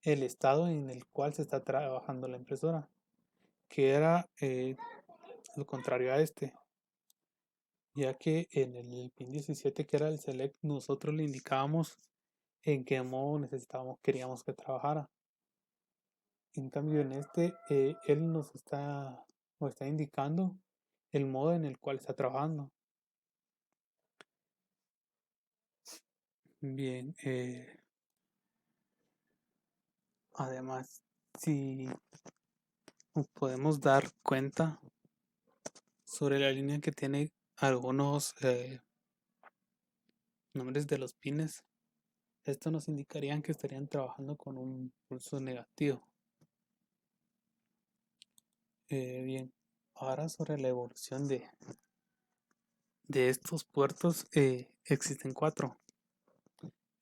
el estado en el cual se está trabajando la impresora, que era lo contrario a este, ya que en el pin 17, que era el select, nosotros le indicábamos en qué modo queríamos que trabajara. En cambio, en este, él nos está indicando el modo en el cual está trabajando. Bien, además, si podemos dar cuenta sobre la línea que tiene algunos nombres de los pines, esto nos indicarían que estarían trabajando con un pulso negativo. Bien, ahora sobre la evolución de estos puertos, existen 4.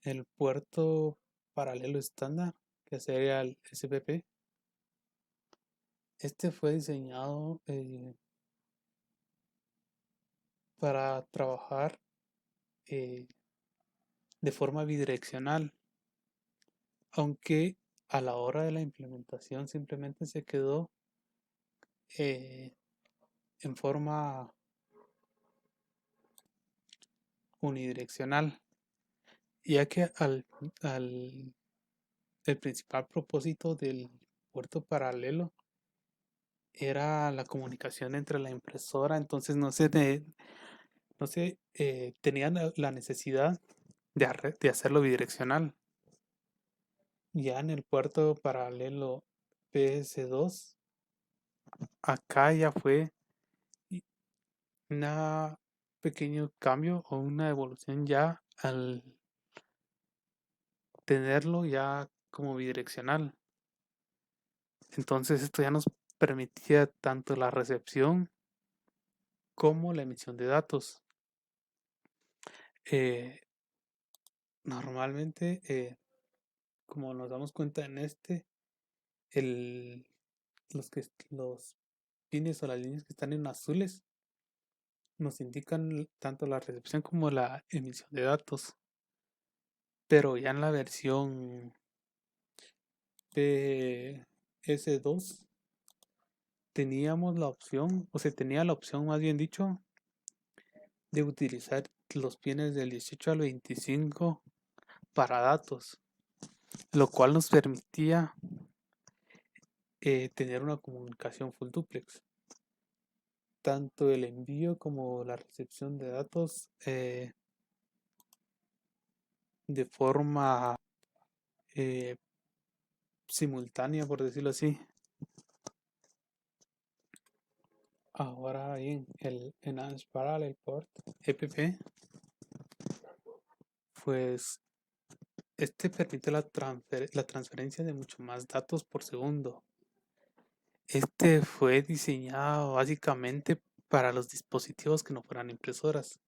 El puerto paralelo estándar, que sería el SPP. Este fue diseñado para trabajar de forma bidireccional, aunque a la hora de la implementación simplemente se quedó eh, en forma unidireccional, ya que al el principal propósito del puerto paralelo era la comunicación entre la impresora, entonces no se tenían la necesidad de hacerlo bidireccional. Ya en el puerto paralelo PS2, acá ya fue un pequeño cambio o una evolución ya al tenerlo ya como bidireccional. Entonces esto ya nos permitía tanto la recepción como la emisión de datos. Eh, Normalmente, como nos damos cuenta en el, los pines o las líneas que están en azules nos indican tanto la recepción como la emisión de datos. Pero ya en la versión PS2 teníamos la opción, o se tenía la opción más bien dicho, de utilizar los pines del 18 al 25 para datos, lo cual nos permitía tener una comunicación full duplex. Tanto el envío como la recepción de datos de forma eh, simultánea, por decirlo así. Ahora bien, el Enhanced Parallel Port, EPP, pues este permite la transferencia de mucho más datos por segundo. Este fue diseñado básicamente para los dispositivos que no fueran impresoras,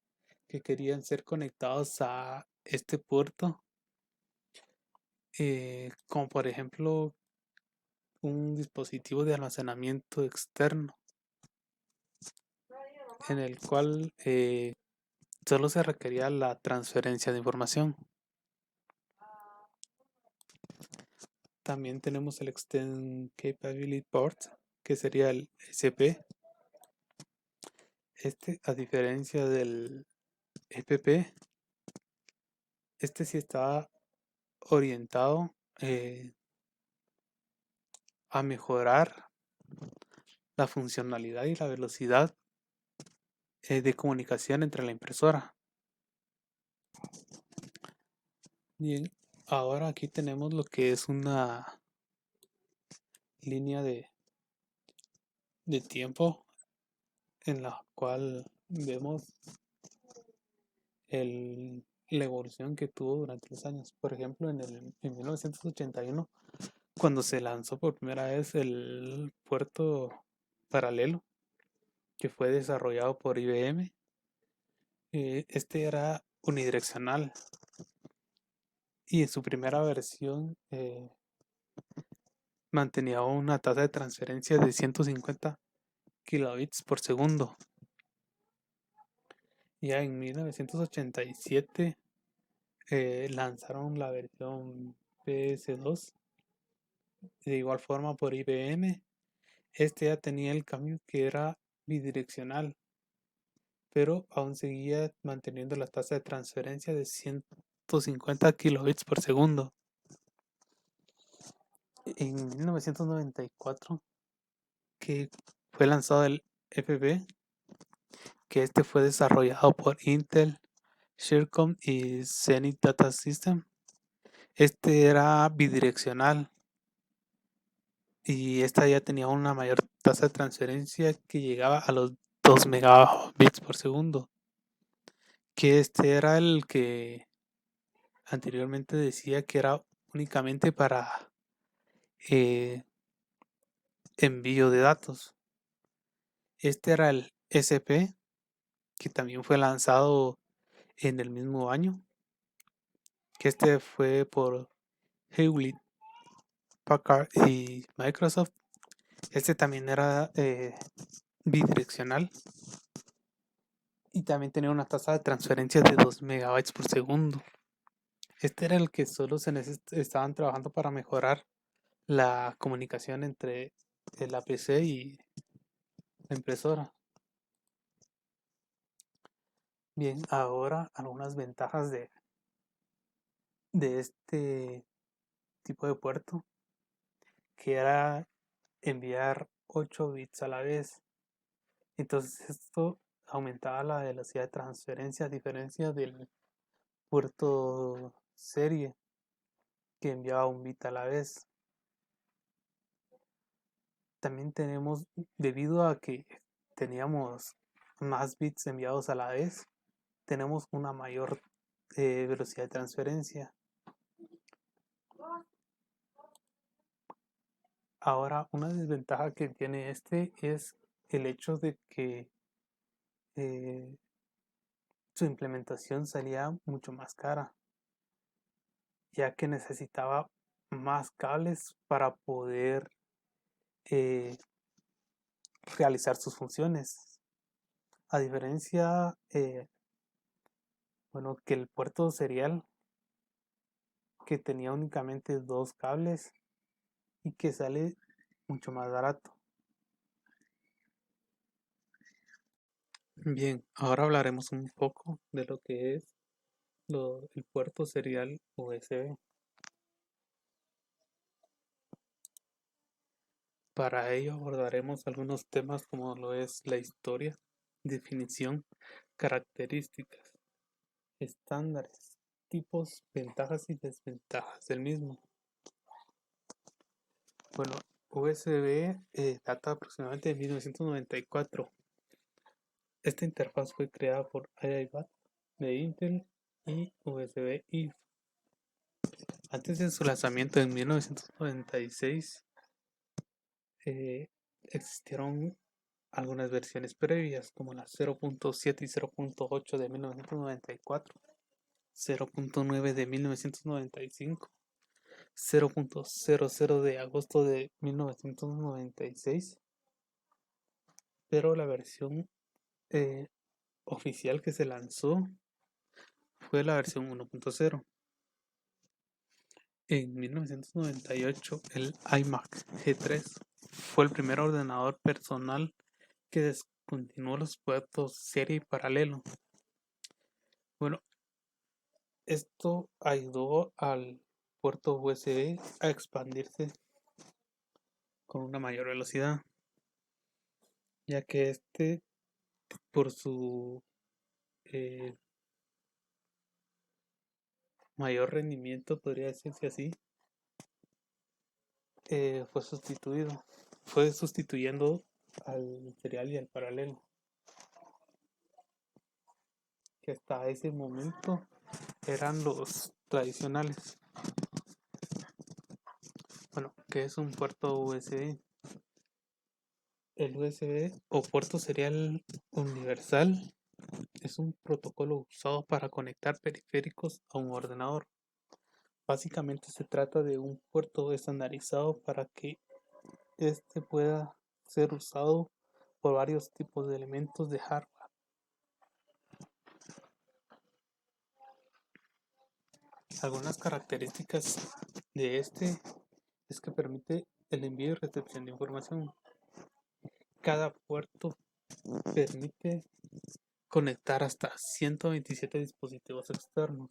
que querían ser conectados a este puerto, como por ejemplo un dispositivo de almacenamiento externo, en el cual solo se requería la transferencia de información. También tenemos el Extend Capability Port, que sería el SP. Este, a diferencia del EPP, este sí está orientado a mejorar la funcionalidad y la velocidad de comunicación entre la impresora. Bien, ahora aquí tenemos lo que es una línea de tiempo en la cual vemos la evolución que tuvo durante los años. Por ejemplo, en 1981, cuando se lanzó por primera vez el puerto paralelo, que fue desarrollado por IBM, este era unidireccional y en su primera versión mantenía una tasa de transferencia de 150 kilobits por segundo. Ya en 1987 lanzaron la versión PS2 de igual forma por IBM. Este ya tenía el cambio que era bidireccional, pero aún seguía manteniendo la tasa de transferencia de 150 kilobits por segundo. En 1994, que fue lanzado el FB, que este fue desarrollado por Intel, Sharecom y Zenith Data System. Este era bidireccional y esta ya tenía una mayor tasa de transferencia que llegaba a los 2 megabits por segundo, que este era el que anteriormente decía que era únicamente para envío de datos. Este era el SP, que también fue lanzado en el mismo año, que este fue por Hewlett Packard y Microsoft. Este también era bidireccional y también tenía una tasa de transferencia de 2 megabytes por segundo. Este era el que solo estaban trabajando para mejorar la comunicación entre la PC y la impresora. Bien, ahora algunas ventajas de este tipo de puerto, que era enviar 8 bits a la vez. Entonces esto aumentaba la velocidad de transferencia a diferencia del puerto serie que enviaba un bit a la vez. También tenemos, debido a que teníamos más bits enviados a la vez, tenemos una mayor velocidad de transferencia. Ahora, una desventaja que tiene este es el hecho de que eh, su implementación salía mucho más cara, ya que necesitaba más cables para poder eh, realizar sus funciones. A diferencia, bueno, que el puerto serial, que tenía únicamente 2 cables y que sale mucho más barato. Bien, ahora hablaremos un poco de lo que es el puerto serial USB. Para ello abordaremos algunos temas como lo es la historia, definición, características, estándares, tipos, ventajas y desventajas del mismo. Bueno, USB data aproximadamente de 1994. Esta interfaz fue creada por IIBAT de Intel y USB-IF. Antes de su lanzamiento en 1996, existieron algunas versiones previas, como la 0.7 y 0.8 de 1994, 0.9 de 1995, 0.00 de agosto de 1996, pero la versión eh, oficial que se lanzó fue la versión 1.0. En 1998, el iMac G3 fue el primer ordenador personal que descontinuó los puertos serie y paralelo. Bueno, esto ayudó al puerto USB a expandirse con una mayor velocidad, ya que este, por su eh, mayor rendimiento, podría decirse así, fue sustituyendo al serial y al paralelo, que hasta ese momento eran los tradicionales. Bueno, ¿qué es un puerto USB? El USB o puerto serial universal es un protocolo usado para conectar periféricos a un ordenador. Básicamente se trata de un puerto estandarizado para que este pueda ser usado por varios tipos de elementos de hardware. Algunas características de este es que permite el envío y recepción de información. Cada puerto permite conectar hasta 127 dispositivos externos.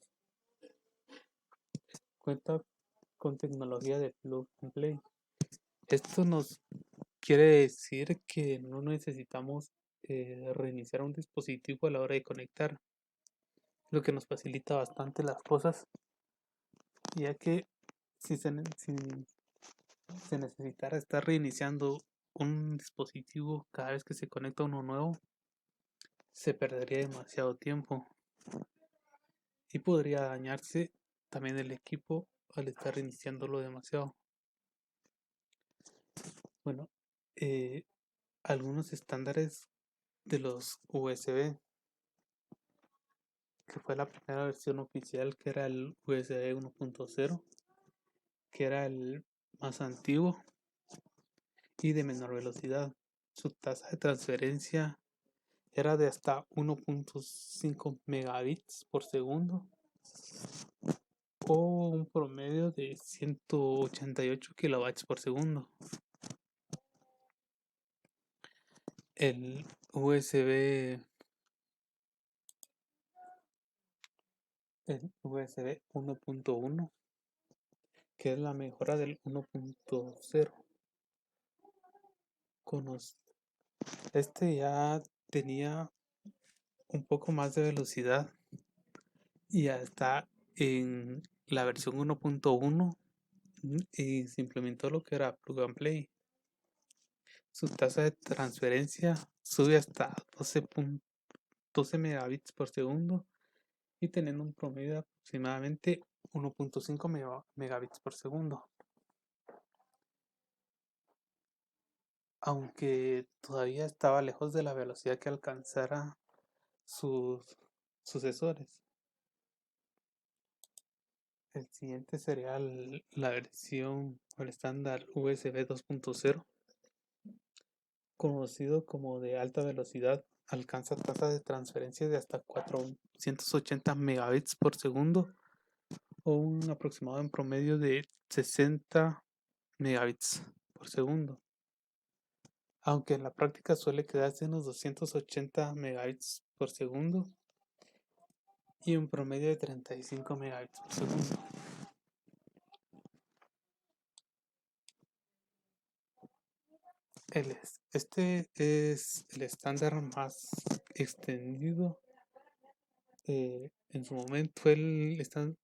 Cuenta con tecnología de plug and play. Esto nos quiere decir que no necesitamos reiniciar un dispositivo a la hora de conectar, lo que nos facilita bastante las cosas, ya que si se necesitara estar reiniciando un dispositivo cada vez que se conecta uno nuevo, se perdería demasiado tiempo y podría dañarse también el equipo al estar reiniciándolo demasiado. Bueno, eh, algunos estándares de los USB, que fue la primera versión oficial, que era el USB 1.0, que era el más antiguo y de menor velocidad. Su tasa de transferencia era de hasta 1.5 megabits por segundo o un promedio de 188 kilobytes por segundo. El USB, el USB 1.1, que es la mejora del 1.0. Este ya tenía un poco más de velocidad y ya está en la versión 1.1 y se implementó lo que era Plug and Play. Su tasa de transferencia sube hasta 12 megabits por segundo y teniendo un promedio de aproximadamente 1.5 megabits por segundo. Aunque todavía estaba lejos de la velocidad que alcanzara sus sucesores. El siguiente sería la versión o el estándar USB 2.0, conocido como de alta velocidad. Alcanza tasa de transferencia de hasta 480 megabits por segundo o un aproximado en promedio de 60 megabits por segundo. Aunque en la práctica suele quedarse en los 280 megabits por segundo y un promedio de 35 megabits por segundo. Este es el estándar más extendido. En su momento fue el estándar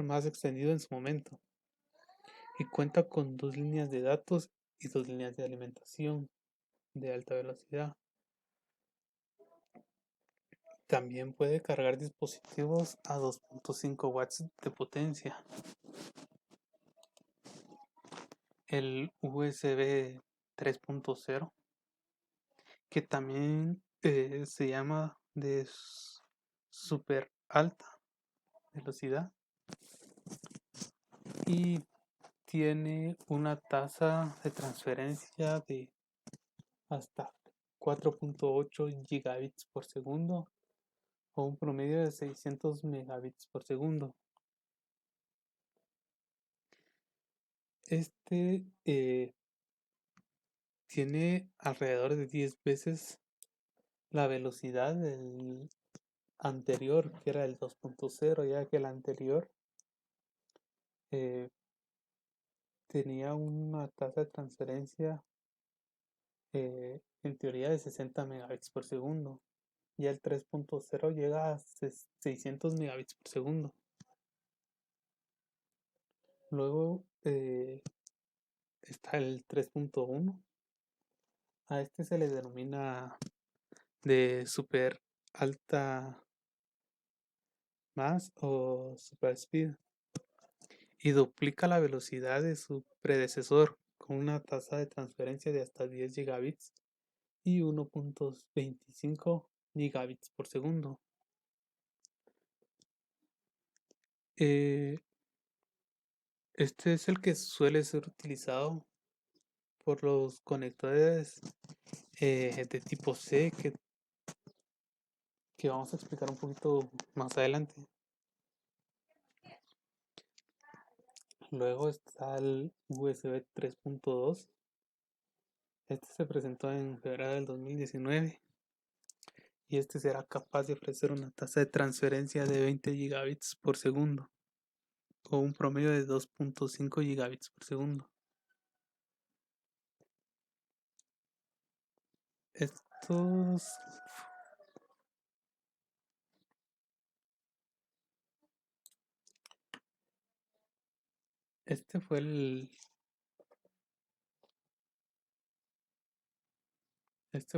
más extendido en su momento y cuenta con 2 líneas de datos y 2 líneas de alimentación de alta velocidad. También puede cargar dispositivos a 2.5 watts de potencia. El USB 3.0, que también se llama de super alta velocidad y tiene una tasa de transferencia de hasta 4.8 gigabits por segundo o un promedio de 600 megabits por segundo. Este tiene alrededor de 10 veces la velocidad del anterior, que era el 2.0, ya que el anterior tenía una tasa de transferencia en teoría de 60 megabits por segundo. Y el 3.0 llega a 600 megabits por segundo. Luego está el 3.1. A este se le denomina de super alta más o super speed y duplica la velocidad de su predecesor con una tasa de transferencia de hasta 10 gigabits y 1.25 gigabits por segundo. Este es el que suele ser utilizado por los conectores de tipo C que vamos a explicar un poquito más adelante. Luego está el USB 3.2. Este se presentó en febrero del 2019 y este será capaz de ofrecer una tasa de transferencia de 20 gigabits por segundo o un promedio de 2.5 gigabits por segundo. Este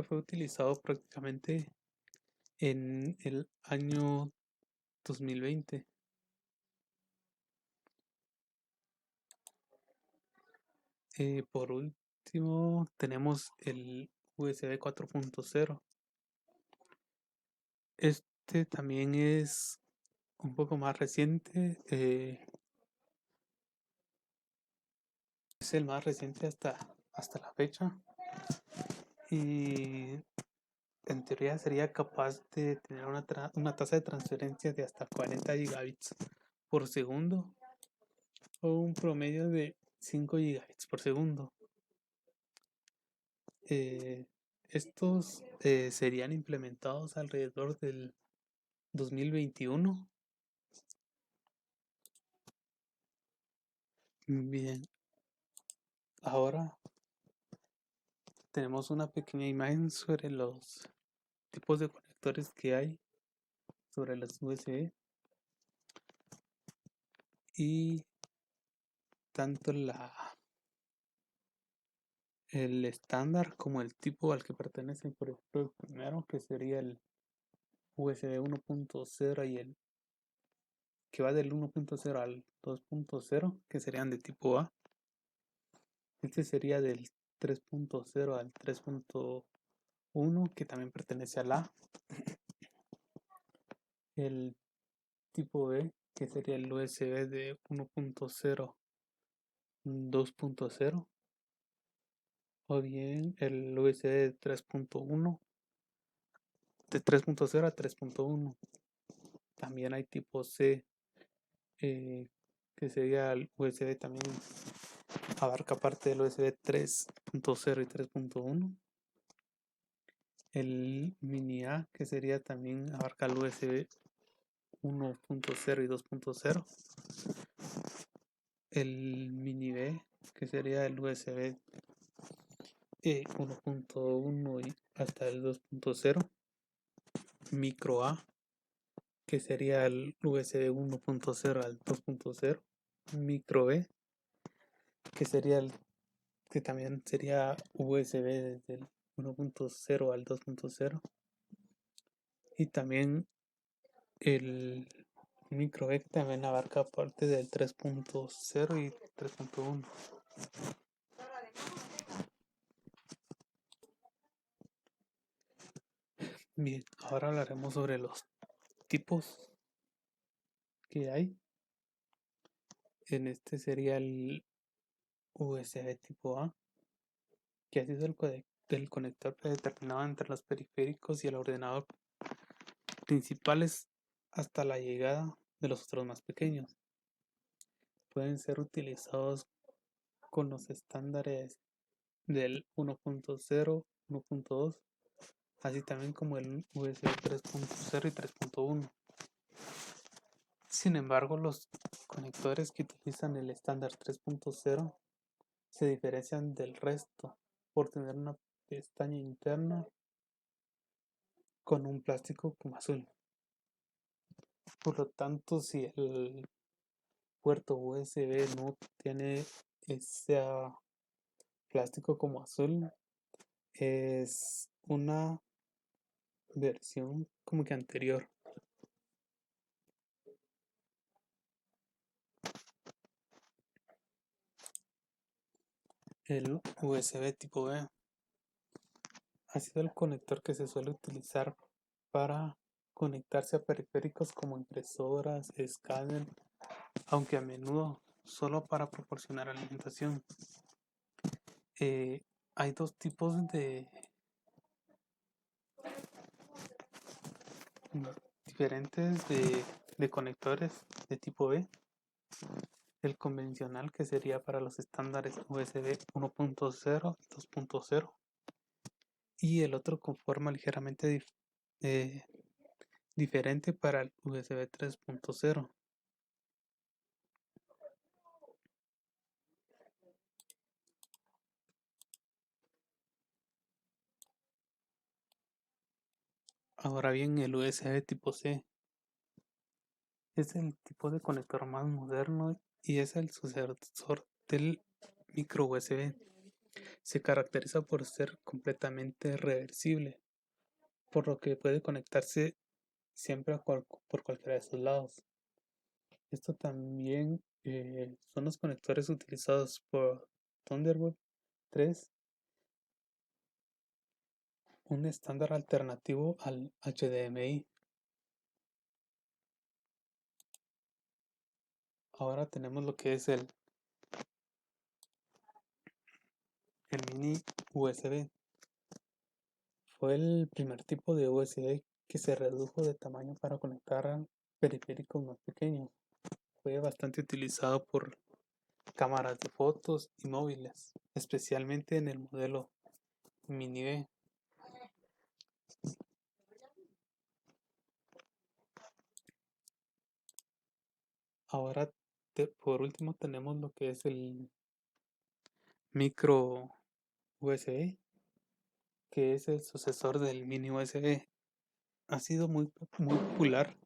fue utilizado prácticamente en el año 2020. Por último, tenemos el USB 4.0. Este también es un poco más reciente. Es el más reciente hasta la fecha. Y en teoría sería capaz de tener una tasa de transferencia de hasta 40 gigabits por segundo o un promedio de 5 gigabytes por segundo. Estos serían implementados alrededor del 2021. Bien, ahora tenemos una pequeña imagen sobre los tipos de conectores que hay sobre las USB y tanto el estándar como el tipo al que pertenecen. Por ejemplo, el primero que sería el USB 1.0 y el que va del 1.0 al 2.0 que serían de tipo A. Este sería del 3.0 al 3.1 que también pertenece al A. El tipo B que sería el USB de 1.0 2.0 o bien el USB de 3.1 de 3.0 a 3.1. También hay tipo C que sería el USB también abarca parte del USB 3.0 y 3.1. El mini A que sería también abarca el USB 1.0 y 2.0. El mini B que sería el USB 1.1 y hasta el 2.0. Micro A que sería el USB 1.0 al 2.0. Micro B que sería el que también sería USB desde el 1.0 al 2.0. Y también el micro E también abarca parte del 3.0 y 3.1. Bien, ahora hablaremos sobre los tipos que hay. En este sería el USB tipo A, que ha sido el conector predeterminado entre los periféricos y el ordenador principales hasta la llegada de los otros más pequeños. Pueden ser utilizados con los estándares del 1.0, 1.2, así también como el USB 3.0 y 3.1. Sin embargo, los conectores que utilizan el estándar 3.0 se diferencian del resto por tener una pestaña interna con un plástico como azul. Por lo tanto, si el puerto USB no tiene ese plástico como azul, es una versión como que anterior. El USB tipo B ha sido el conector que se suele utilizar para conectarse a periféricos como impresoras, escáner, aunque a menudo solo para proporcionar alimentación. Hay dos tipos diferentes de conectores de tipo B. El convencional que sería para los estándares USB 1.0 y 2.0 y el otro con forma ligeramente diferente para el USB 3.0. Ahora bien, el USB tipo C es el tipo de conector más moderno y es el sucesor del micro USB. Se caracteriza por ser completamente reversible, por lo que puede conectarse siempre por cualquiera de sus lados. Esto también son los conectores utilizados por Thunderbolt 3, un estándar alternativo al HDMI. Ahora tenemos lo que es el mini USB. Fue el primer tipo de USB que se redujo de tamaño para conectar a periféricos más pequeños. fue bastante utilizado por cámaras de fotos y móviles, especialmente en el modelo Mini B. Ahora, por último, tenemos lo que es el micro USB, que es el sucesor del mini USB. Ha sido muy popular,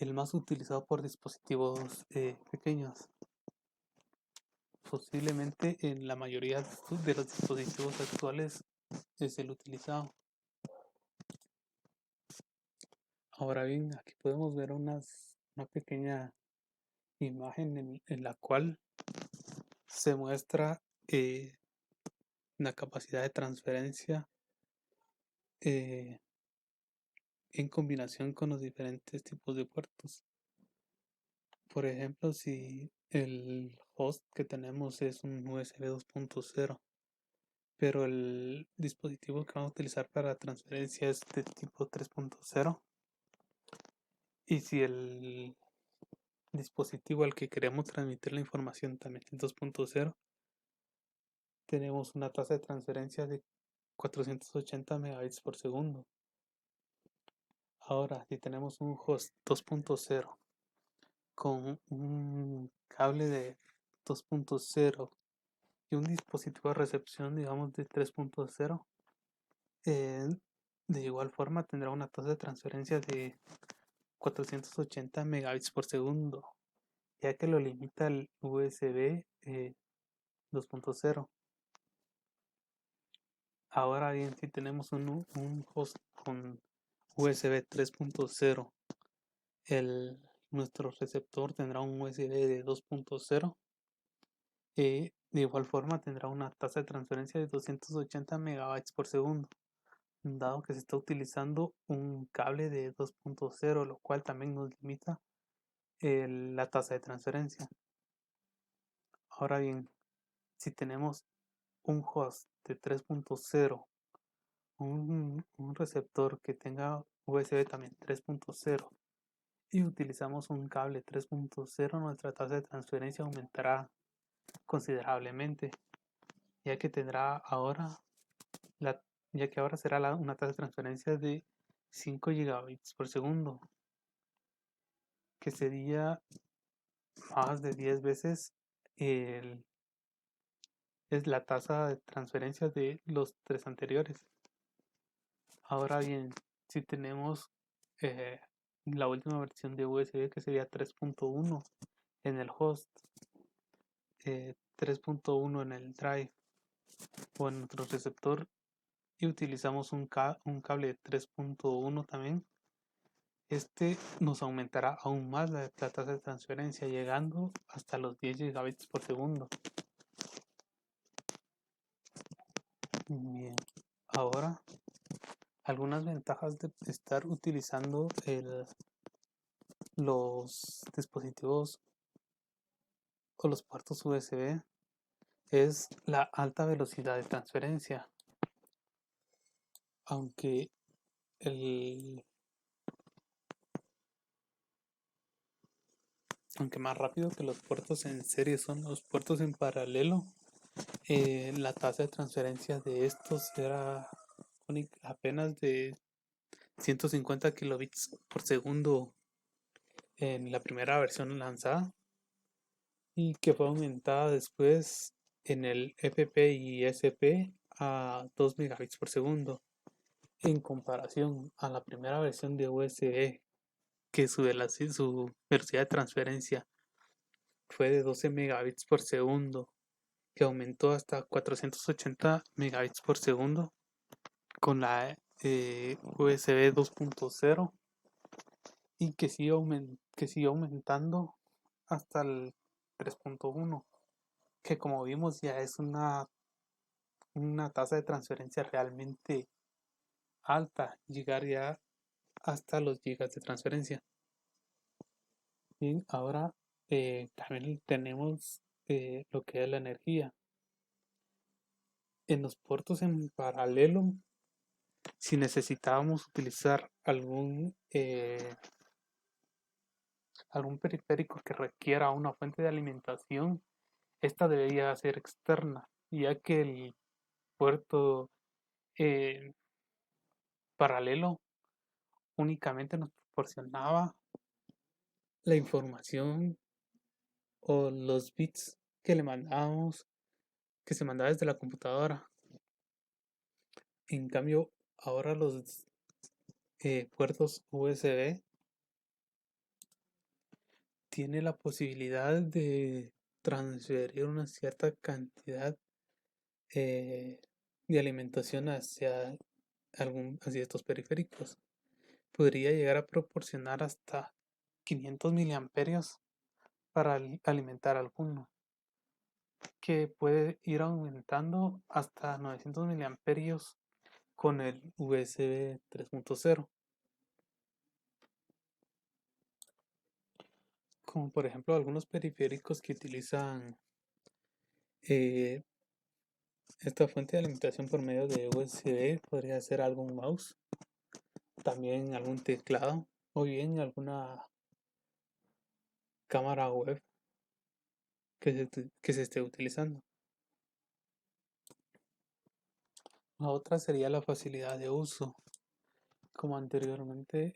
el más utilizado por dispositivos pequeños. Posiblemente en la mayoría de los dispositivos actuales es el utilizado. Ahora bien, aquí podemos ver una pequeña imagen en la cual se muestra la capacidad de transferencia eh, en combinación con los diferentes tipos de puertos. Por ejemplo, si el host que tenemos es un USB 2.0, pero el dispositivo que vamos a utilizar para transferencia es de tipo 3.0, y si el dispositivo al que queremos transmitir la información también es 2.0, tenemos una tasa de transferencia de 480 megabits por segundo. Ahora, si tenemos un host 2.0 con un cable de 2.0 y un dispositivo de recepción, digamos, de 3.0, de igual forma tendrá una tasa de transferencia de 480 megabits por segundo, ya que lo limita el USB 2.0. Ahora bien, si tenemos un host con USB 3.0, nuestro receptor tendrá un USB de 2.0. De igual forma tendrá una tasa de transferencia de 280 megabytes por segundo, dado que se está utilizando un cable de 2.0, lo cual también nos limita la tasa de transferencia. Ahora bien, si tenemos un host de 3.0, un receptor que tenga USB también 3.0, y utilizamos un cable 3.0, nuestra tasa de transferencia aumentará considerablemente, ya que tendrá ahora ya que ahora será una tasa de transferencia de 5 gigabits por segundo, que sería más de 10 veces es la tasa de transferencia de los tres anteriores. Ahora bien, si tenemos eh, la última versión de USB, que sería 3.1 en el host, 3.1 en el drive o en nuestro receptor, y utilizamos un cable de 3.1 también, este nos aumentará aún más la tasa de transferencia, llegando hasta los 10 gigabits por segundo. Bien, ahora algunas ventajas de estar utilizando los dispositivos o los puertos USB es la alta velocidad de transferencia. Aunque aunque más rápido que los puertos en serie son los puertos en paralelo, la tasa de transferencia de estos era apenas de 150 kilobits por segundo en la primera versión lanzada, y que fue aumentada después en el FP y SP a 2 megabits por segundo, en comparación a la primera versión de USB, que su velocidad de transferencia fue de 12 megabits por segundo, que aumentó hasta 480 megabits por segundo con la USB 2.0, y que siguió aumentando hasta el 3.1, que como vimos ya es una tasa de transferencia realmente alta, llegar ya hasta los gigas de transferencia. Bien, ahora también tenemos lo que es la energía. En los puertos en paralelo, si necesitábamos utilizar algún periférico que requiera una fuente de alimentación, esta debería ser externa, ya que el puerto eh, paralelo únicamente nos proporcionaba la información o los bits que le mandábamos, que se mandaba desde la computadora. En cambio, ahora los puertos USB tiene la posibilidad de transferir una cierta cantidad eh, de alimentación hacia estos periféricos. Podría llegar a proporcionar hasta 500 miliamperios para alimentar alguno, que puede ir aumentando hasta 900 miliamperios con el USB 3.0, como por ejemplo algunos periféricos que utilizan eh, esta fuente de alimentación por medio de USB. Podría ser algún mouse, también algún teclado o bien alguna cámara web que se esté utilizando. La otra sería la facilidad de uso. Como anteriormente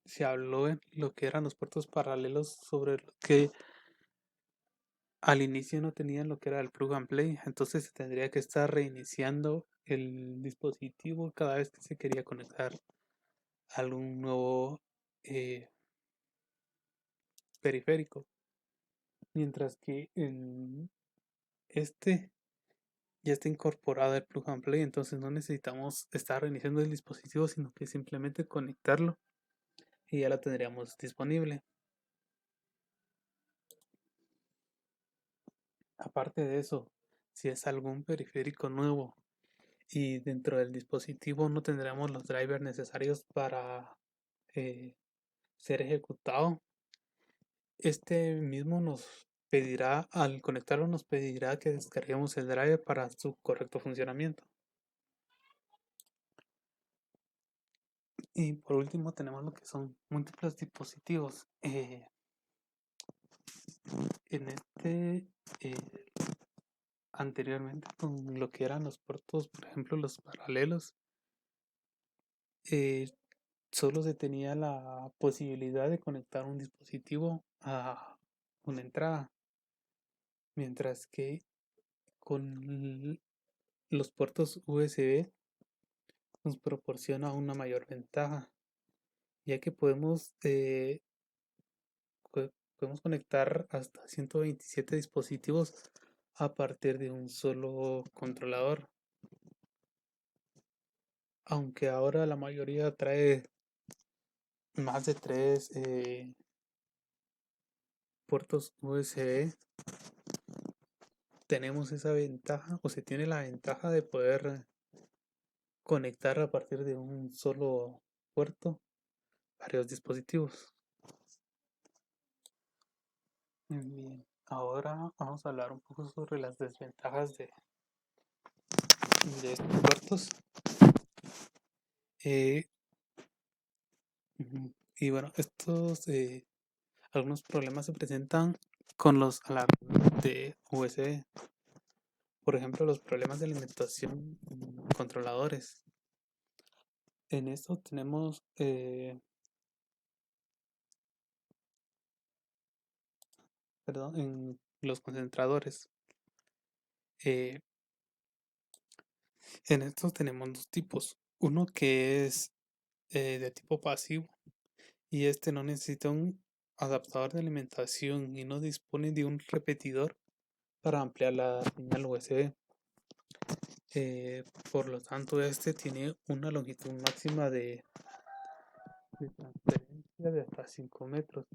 se habló en lo que eran los puertos paralelos, sobre lo que al inicio no tenían lo que era el plug and play, entonces se tendría que estar reiniciando el dispositivo cada vez que se quería conectar a algún nuevo eh, periférico. Mientras que en este ya está incorporado el plug and play, entonces no necesitamos estar reiniciando el dispositivo, sino que simplemente conectarlo y ya lo tendríamos disponible. Aparte de eso, si es algún periférico nuevo y dentro del dispositivo no tendremos los drivers necesarios para eh, ser ejecutado, este mismo nos pedirá, al conectarlo, nos pedirá que descarguemos el driver para su correcto funcionamiento. Y por último tenemos lo que son múltiples dispositivos. En eh, anteriormente con lo que eran los puertos, por ejemplo, los paralelos, eh, solo se tenía la posibilidad de conectar un dispositivo a una entrada, mientras que con los puertos USB nos proporciona una mayor ventaja, ya que podemos conectar hasta 127 dispositivos a partir de un solo controlador, aunque ahora la mayoría trae más de tres puertos USB. Tenemos esa ventaja, o se tiene la ventaja de poder conectar a partir de un solo puerto varios dispositivos. Bien, ahora vamos a hablar un poco sobre las desventajas de estos puertos. Eh, y bueno, algunos problemas se presentan con los alargadores de USB. Por ejemplo, los problemas de alimentación en controladores. En esto tenemos en los concentradores. Eh, en estos tenemos dos tipos. Uno que es de tipo pasivo y este no necesita un adaptador de alimentación y no dispone de un repetidor para ampliar la señal USB. Por lo tanto, este tiene una longitud máxima de transferencia de hasta 5 metros.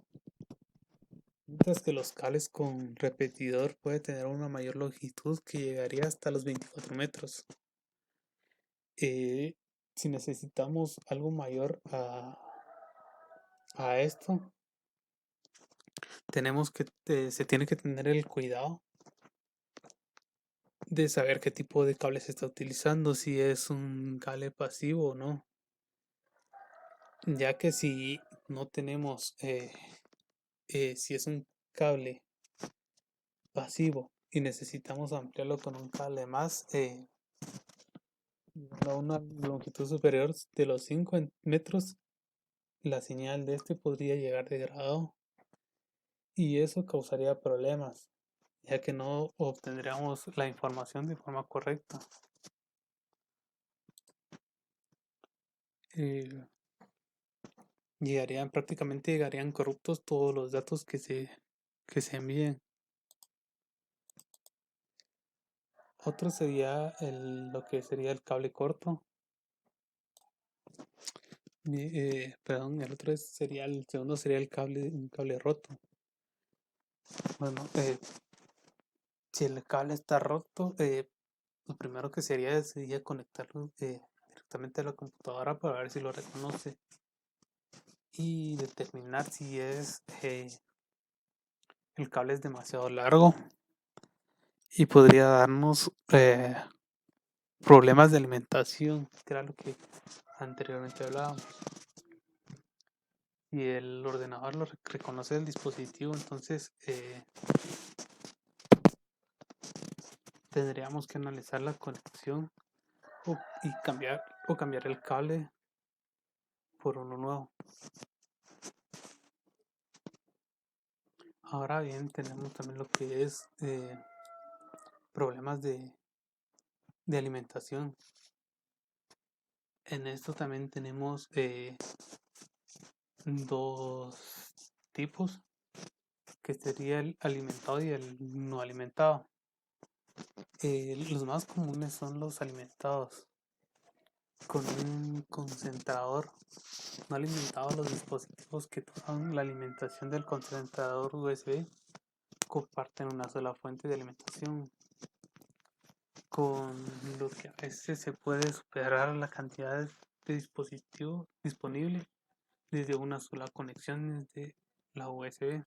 Mientras que los cables con repetidor puede tener una mayor longitud que llegaría hasta los 24 metros. Si necesitamos algo mayor a esto, se tiene que tener el cuidado de saber qué tipo de cable se está utilizando, si es un cable pasivo o no. Ya que si no tenemos si es un cable pasivo y necesitamos ampliarlo con un cable más, a una longitud superior de los 5 metros, la señal de este podría llegar degradado y eso causaría problemas, ya que no obtendríamos la información de forma correcta. Eh, prácticamente llegarían corruptos todos los datos que se envíen. Otro sería lo que sería el cable corto. Perdón, sería el segundo sería un cable roto. Bueno, si el cable está roto, lo primero que se haría sería conectarlo directamente a la computadora para ver si lo reconoce y determinar si el cable es demasiado largo y podría darnos problemas de alimentación, que era lo que anteriormente hablábamos. Y el ordenador reconoce el dispositivo, entonces tendríamos que analizar la conexión y cambiar el cable por uno nuevo. Ahora bien, tenemos también lo que es problemas de alimentación. En esto también tenemos dos tipos, que sería el alimentado y el no alimentado. Los más comunes son los alimentados, con un concentrador no alimentado. Los dispositivos que toman la alimentación del concentrador USB comparten una sola fuente de alimentación, con lo que a veces se puede superar la cantidad de dispositivo disponible desde una sola conexión desde la USB.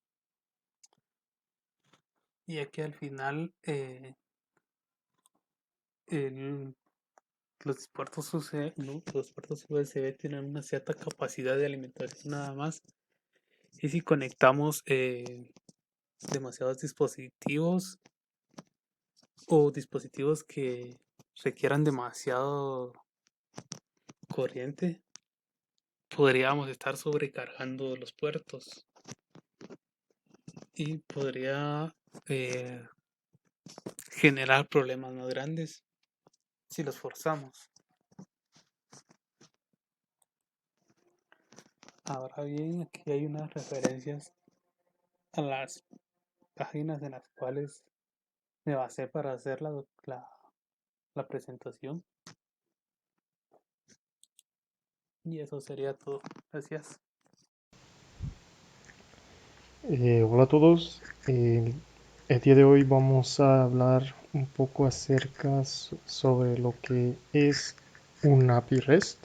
Y aquí al final el- los puertos USB tienen una cierta capacidad de alimentación nada más. Y si conectamos demasiados dispositivos o dispositivos que requieran demasiado corriente, podríamos estar sobrecargando los puertos y podría eh, generar problemas más grandes si los forzamos. Ahora bien, aquí hay unas referencias a las páginas en las cuales me basé para hacer la presentación. Y eso sería todo. Gracias. Hola a todos. El día de hoy vamos a hablar un poco acerca sobre lo que es un API REST.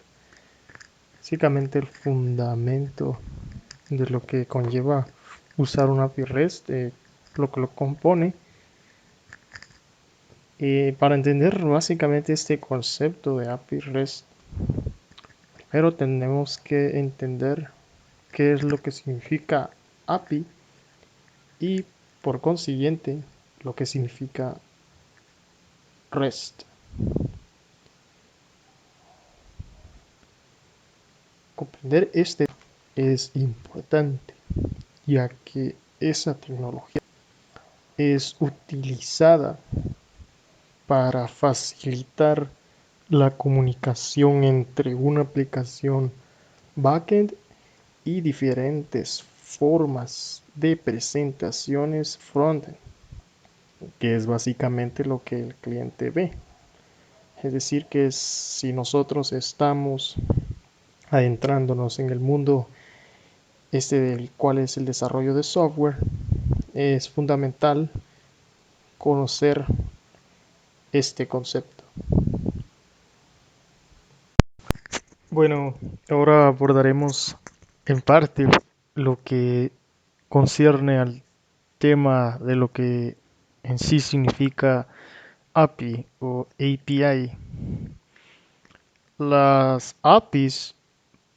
Básicamente el fundamento de lo que conlleva usar un API REST, lo que lo compone. Para entender básicamente este concepto de API REST, primero tenemos que entender qué es lo que significa API y por consiguiente lo que significa REST. Comprender este es importante, ya que esa tecnología es utilizada para facilitar la comunicación entre una aplicación backend y diferentes formas de presentaciones frontend, que es básicamente lo que el cliente ve. Es decir, que si nosotros estamos adentrándonos en el mundo del cual es el desarrollo de software, es fundamental conocer este concepto. Bueno, ahora abordaremos en parte lo que concierne al tema de lo que en sí significa API o API. Las APIs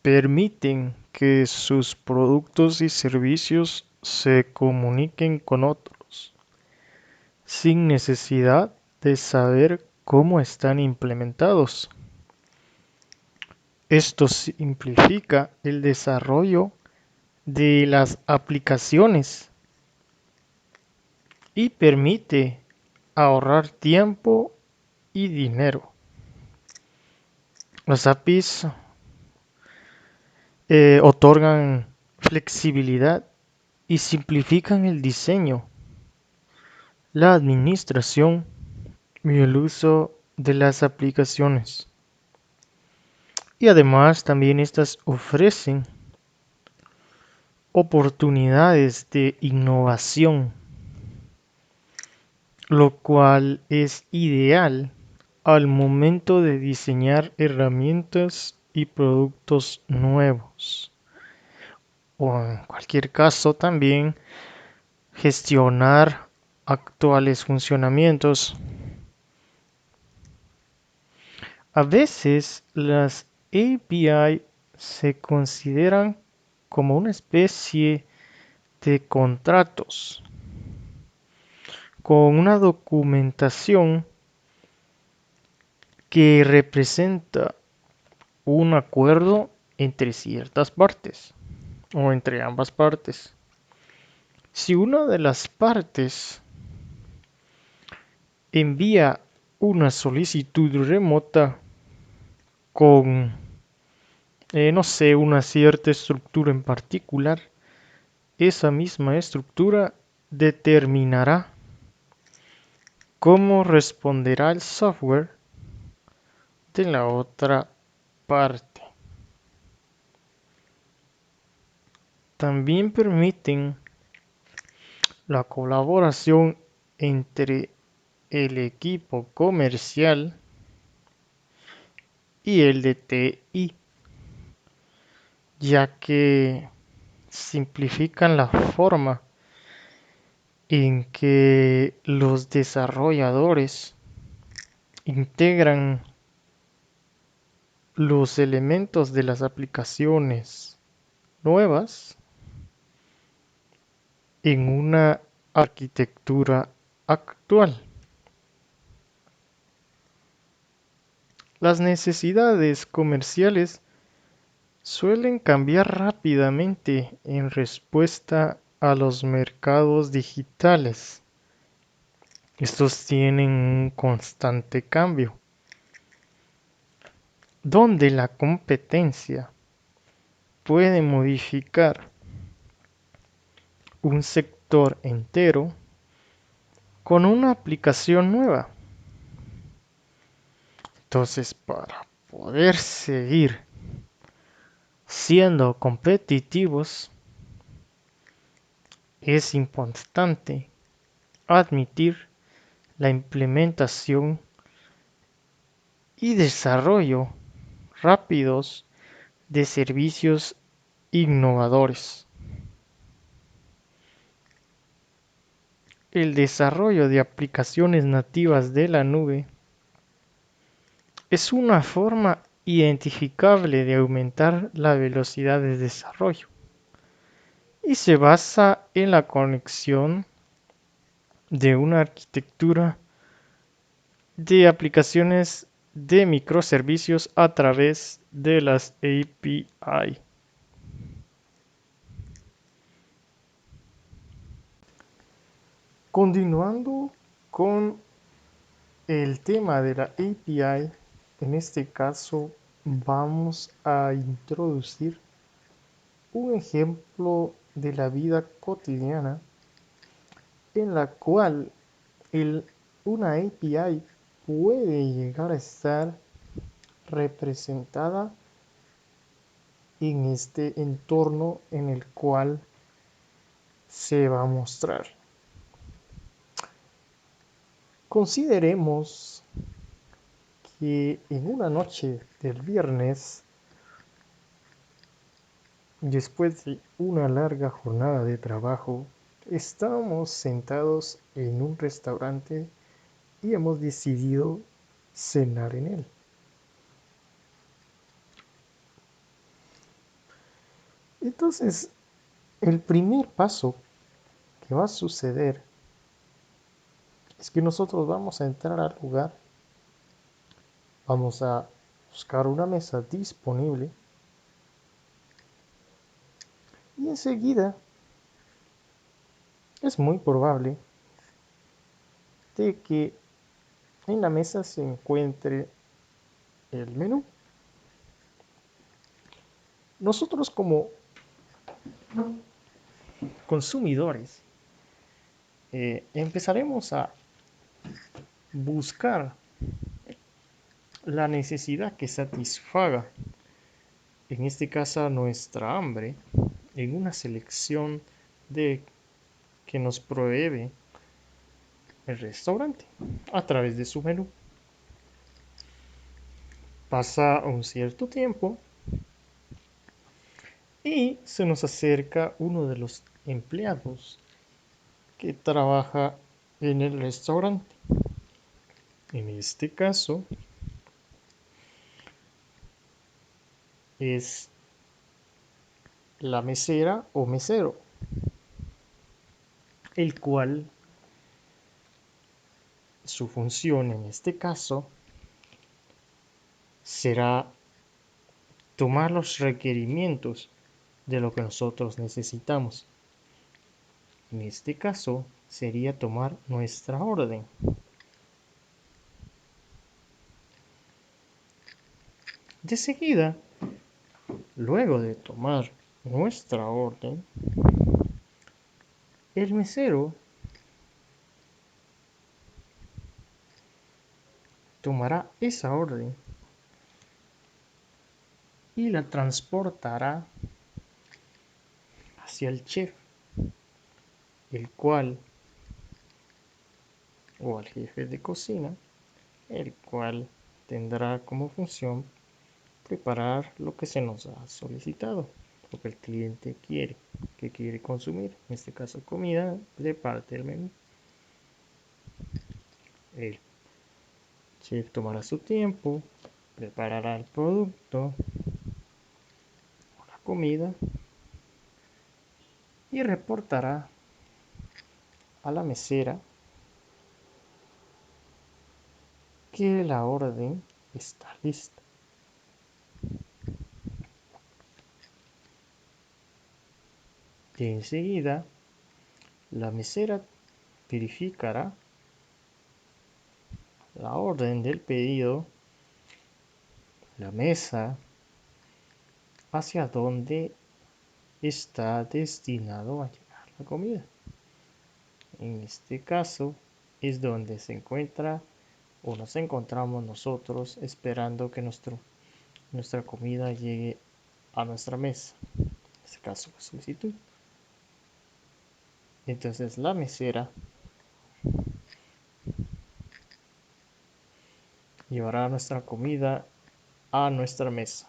permiten que sus productos y servicios se comuniquen con otros, sin necesidad de saber cómo están implementados. Esto simplifica el desarrollo de las aplicaciones y permite ahorrar tiempo y dinero. Las APIs otorgan flexibilidad y simplifican el diseño, la administración y el uso de las aplicaciones. Y además también estas ofrecen oportunidades de innovación, lo cual es ideal al momento de diseñar herramientas y productos nuevos. O en cualquier caso también gestionar actuales funcionamientos. A veces las API se consideran como una especie de contratos con una documentación que representa un acuerdo entre ciertas partes o entre ambas partes. Si una de las partes envía una solicitud remota con, no sé, una cierta estructura en particular, esa misma estructura determinará cómo responderá el software de la otra parte. También permiten la colaboración entre el equipo comercial y el de TI, ya que simplifican la forma en que los desarrolladores integran los elementos de las aplicaciones nuevas en una arquitectura actual. Las necesidades comerciales suelen cambiar rápidamente en respuesta a los mercados digitales. Estos tienen un constante cambio, donde la competencia puede modificar un sector entero con una aplicación nueva. Entonces, para poder seguir siendo competitivos, es importante admitir la implementación y desarrollo rápidos de servicios innovadores. El desarrollo de aplicaciones nativas de la nube es una forma identificable de aumentar la velocidad de desarrollo y se basa en la conexión de una arquitectura de aplicaciones de microservicios a través de las API. Continuando con el tema de la API, en este caso vamos a introducir un ejemplo de la vida cotidiana en la cual una API puede llegar a estar representada en este entorno en el cual se va a mostrar. Consideremos que en una noche del viernes, después de una larga jornada de trabajo, estamos sentados en un restaurante y hemos decidido cenar en él. Entonces, el primer paso que va a suceder es que nosotros vamos a entrar al lugar, vamos a buscar una mesa disponible y enseguida es muy probable de que en la mesa se encuentre el menú. Nosotros como consumidores empezaremos a buscar la necesidad que satisfaga, en este caso nuestra hambre, en una selección de que nos provee el restaurante a través de su menú. Pasa un cierto tiempo y se nos acerca uno de los empleados que trabaja en el restaurante. En este caso es la mesera o mesero, el cual su función en este caso será tomar los requerimientos de lo que nosotros necesitamos. En este caso sería tomar nuestra orden. De seguida, luego de tomar nuestra orden, el mesero tomará esa orden y la transportará hacia el chef, el cual, o al jefe de cocina, el cual tendrá como función preparar lo que se nos ha solicitado, lo que el cliente quiere, que quiere consumir, en este caso comida de parte del menú. El chef tomará su tiempo, preparará el producto, la comida y reportará a la mesera que la orden está lista. Y enseguida la mesera verificará la orden del pedido, la mesa, hacia dónde está destinado a llegar la comida. En este caso es donde se encuentra o nos encontramos nosotros esperando que nuestra comida llegue a nuestra mesa, en este caso la solicitud. Entonces la mesera llevará nuestra comida a nuestra mesa.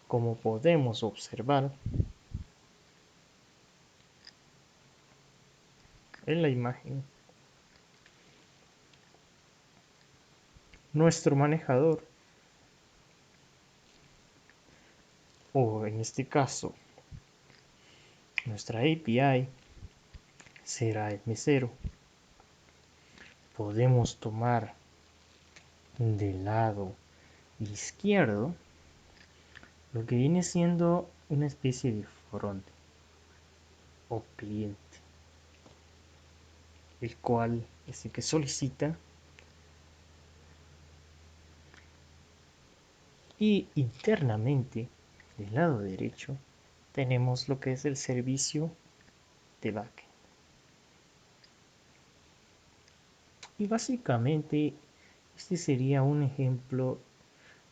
Como podemos observar en la imagen, nuestro manejador, o en este caso nuestra API, será el mesero. Podemos tomar del lado izquierdo lo que viene siendo una especie de front o cliente, el cual es el que solicita, y internamente del lado derecho tenemos lo que es el servicio de backend. Y básicamente este sería un ejemplo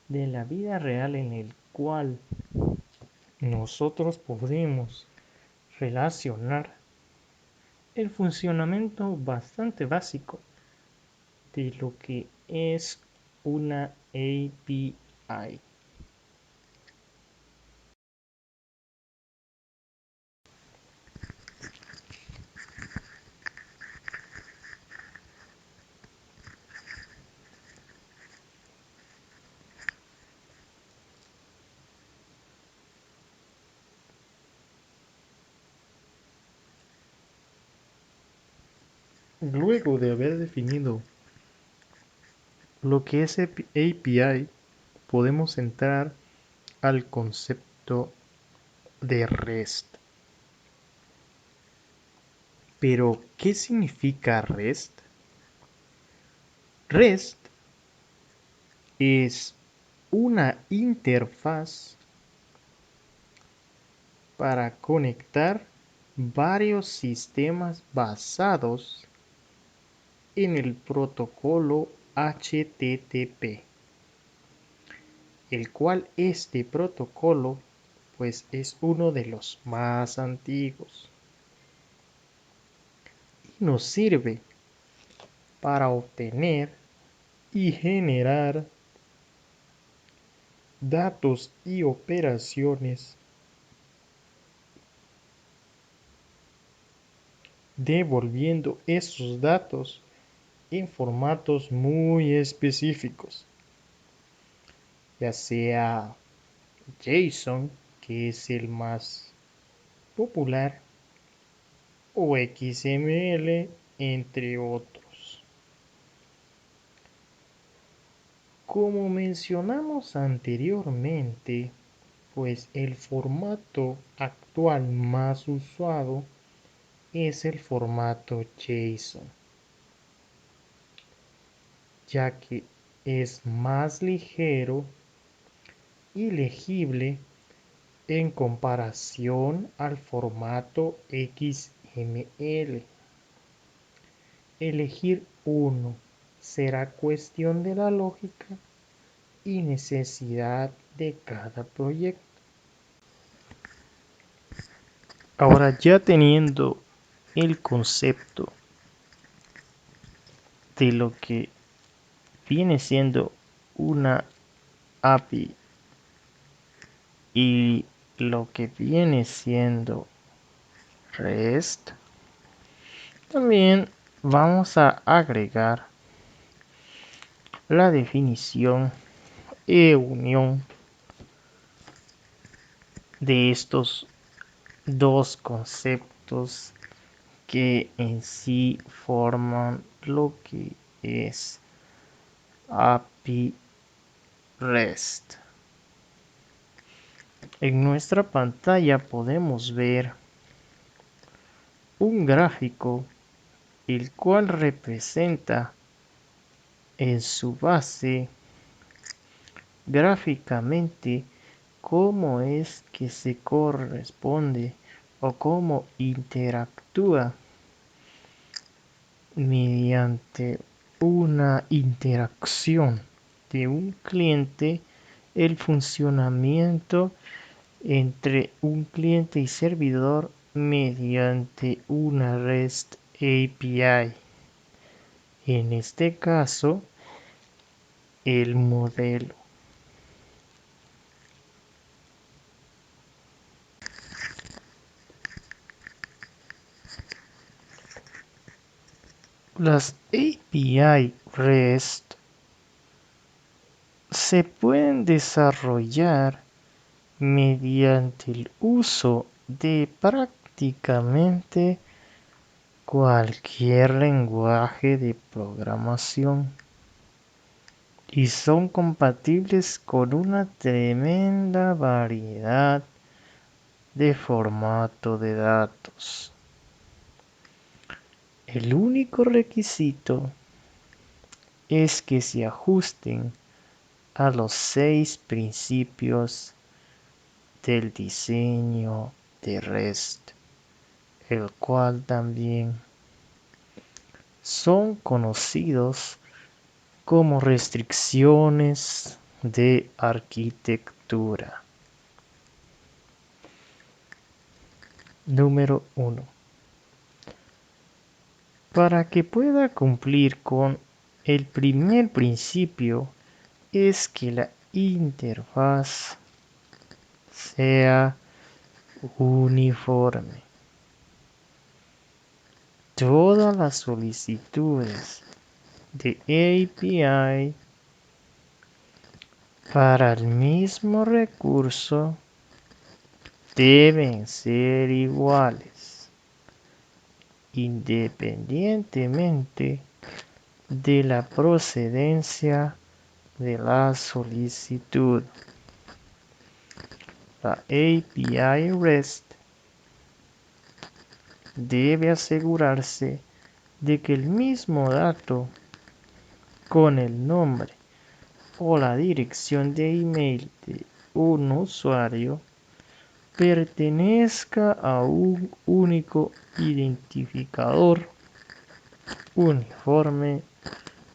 de la vida real en el cual nosotros podemos relacionar el funcionamiento bastante básico de lo que es una API. Luego de haber definido lo que es API, podemos entrar al concepto de REST. Pero, ¿qué significa REST? REST es una interfaz para conectar varios sistemas basados en el protocolo HTTP, el cual este protocolo pues es uno de los más antiguos y nos sirve para obtener y generar datos y operaciones, devolviendo esos datos en formatos muy específicos, ya sea JSON, que es el más popular, o XML, entre otros. Como mencionamos anteriormente, pues el formato actual más usado es el formato JSON, ya que es más ligero y legible en comparación al formato XML. Elegir uno será cuestión de la lógica y necesidad de cada proyecto. Ahora, ya teniendo el concepto de lo que viene siendo una API y lo que viene siendo REST, también vamos a agregar la definición e unión de estos dos conceptos que en sí forman lo que es API REST. En nuestra pantalla podemos ver un gráfico el cual representa en su base gráficamente cómo es que se corresponde o cómo interactúa mediante una interacción de un cliente el funcionamiento entre un cliente y servidor mediante una REST API. En este caso, el modelo. Las API REST se pueden desarrollar mediante el uso de prácticamente cualquier lenguaje de programación y son compatibles con una tremenda variedad de formato de datos. El único requisito es que se ajusten a los 6 principios del diseño de REST, el cual también son conocidos como restricciones de arquitectura. Número 1. Para que pueda cumplir con el primer principio es que la interfaz sea uniforme. Todas las solicitudes de API para el mismo recurso deben ser iguales. independientemente de la procedencia de la solicitud. La API REST debe asegurarse de que el mismo dato con el nombre o la dirección de email de un usuario pertenezca a un único identificador uniforme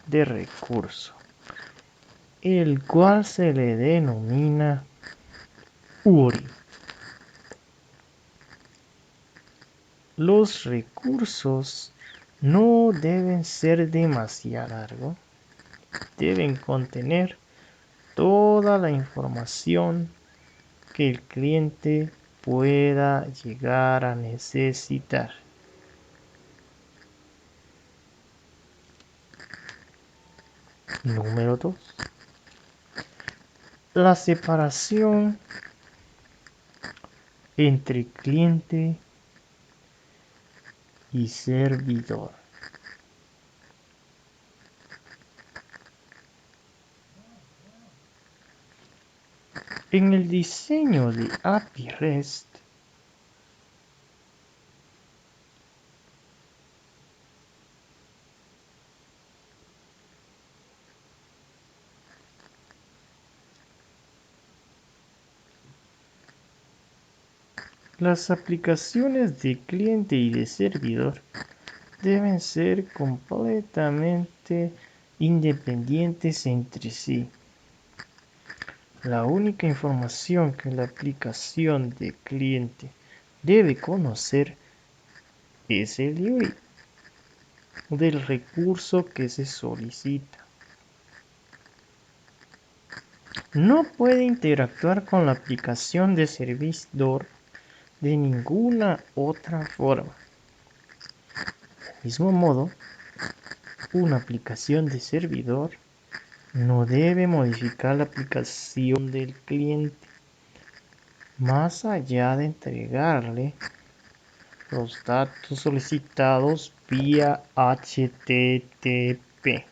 de recurso, el cual se le denomina URI. Los recursos no deben ser demasiado largos, deben contener toda la información que el cliente pueda llegar a necesitar. Número 2. La separación entre cliente y servidor. En el diseño de API REST, las aplicaciones de cliente y de servidor deben ser completamente independientes entre sí. La única información que la aplicación de cliente debe conocer es el URI del recurso que se solicita. No puede interactuar con la aplicación de servidor de ninguna otra forma. Del mismo modo, una aplicación de servidor no debe modificar la aplicación del cliente más allá de entregarle los datos solicitados vía HTTP.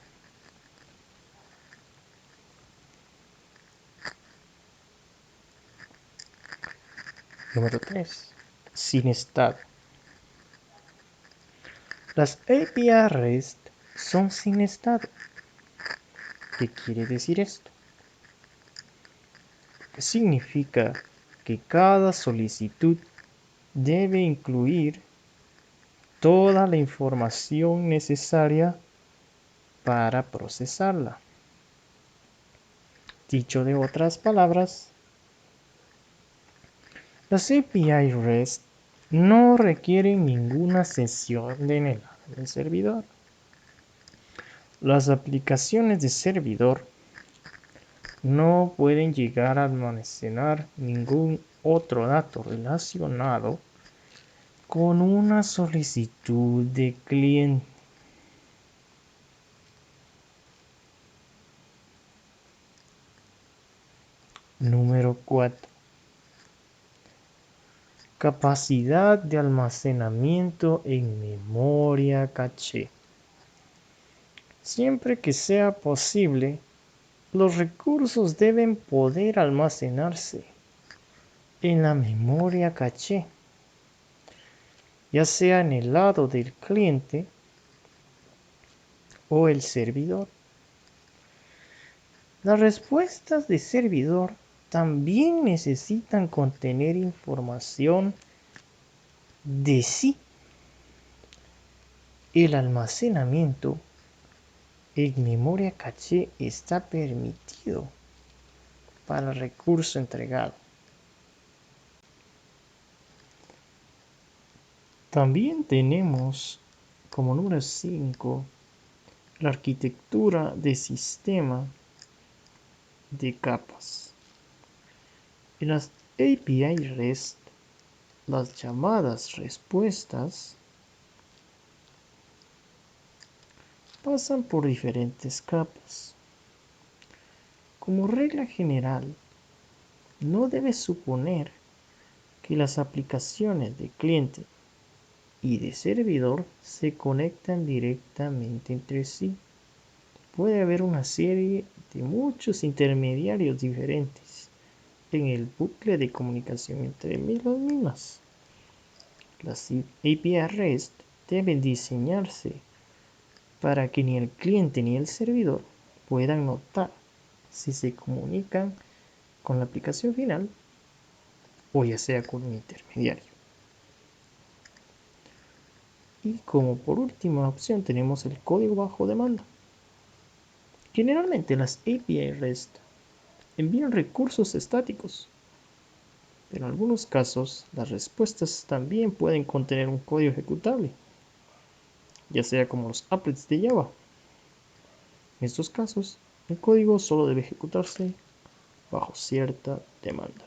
Número 3. Sin estado. Las API REST son sin estado. ¿Qué quiere decir esto? Que significa que cada solicitud debe incluir toda la información necesaria para procesarla. Dicho de otras palabras, las API REST no requieren ninguna sesión de enlace del servidor. Las aplicaciones de servidor no pueden llegar a almacenar ningún otro dato relacionado con una solicitud de cliente. Número 4. Capacidad de almacenamiento en memoria caché. Siempre que sea posible, los recursos deben poder almacenarse en la memoria caché, ya sea en el lado del cliente o el servidor. Las respuestas de servidor también necesitan contener información de sí. El almacenamiento en memoria caché está permitido para el recurso entregado. También tenemos como número 5 la arquitectura de sistema de capas. En las API REST, las llamadas respuestas pasan por diferentes capas. Como regla general, no debes suponer que las aplicaciones de cliente y de servidor se conectan directamente entre sí. Puede haber una serie de muchos intermediarios diferentes en el bucle de comunicación entre las mismas. Las API REST deben diseñarse para que ni el cliente ni el servidor puedan notar si se comunican con la aplicación final o ya sea con un intermediario. Y como por última opción tenemos el código bajo demanda. Generalmente las API REST envían recursos estáticos, pero en algunos casos las respuestas también pueden contener un código ejecutable, ya sea como los applets de Java. En estos casos, el código solo debe ejecutarse bajo cierta demanda.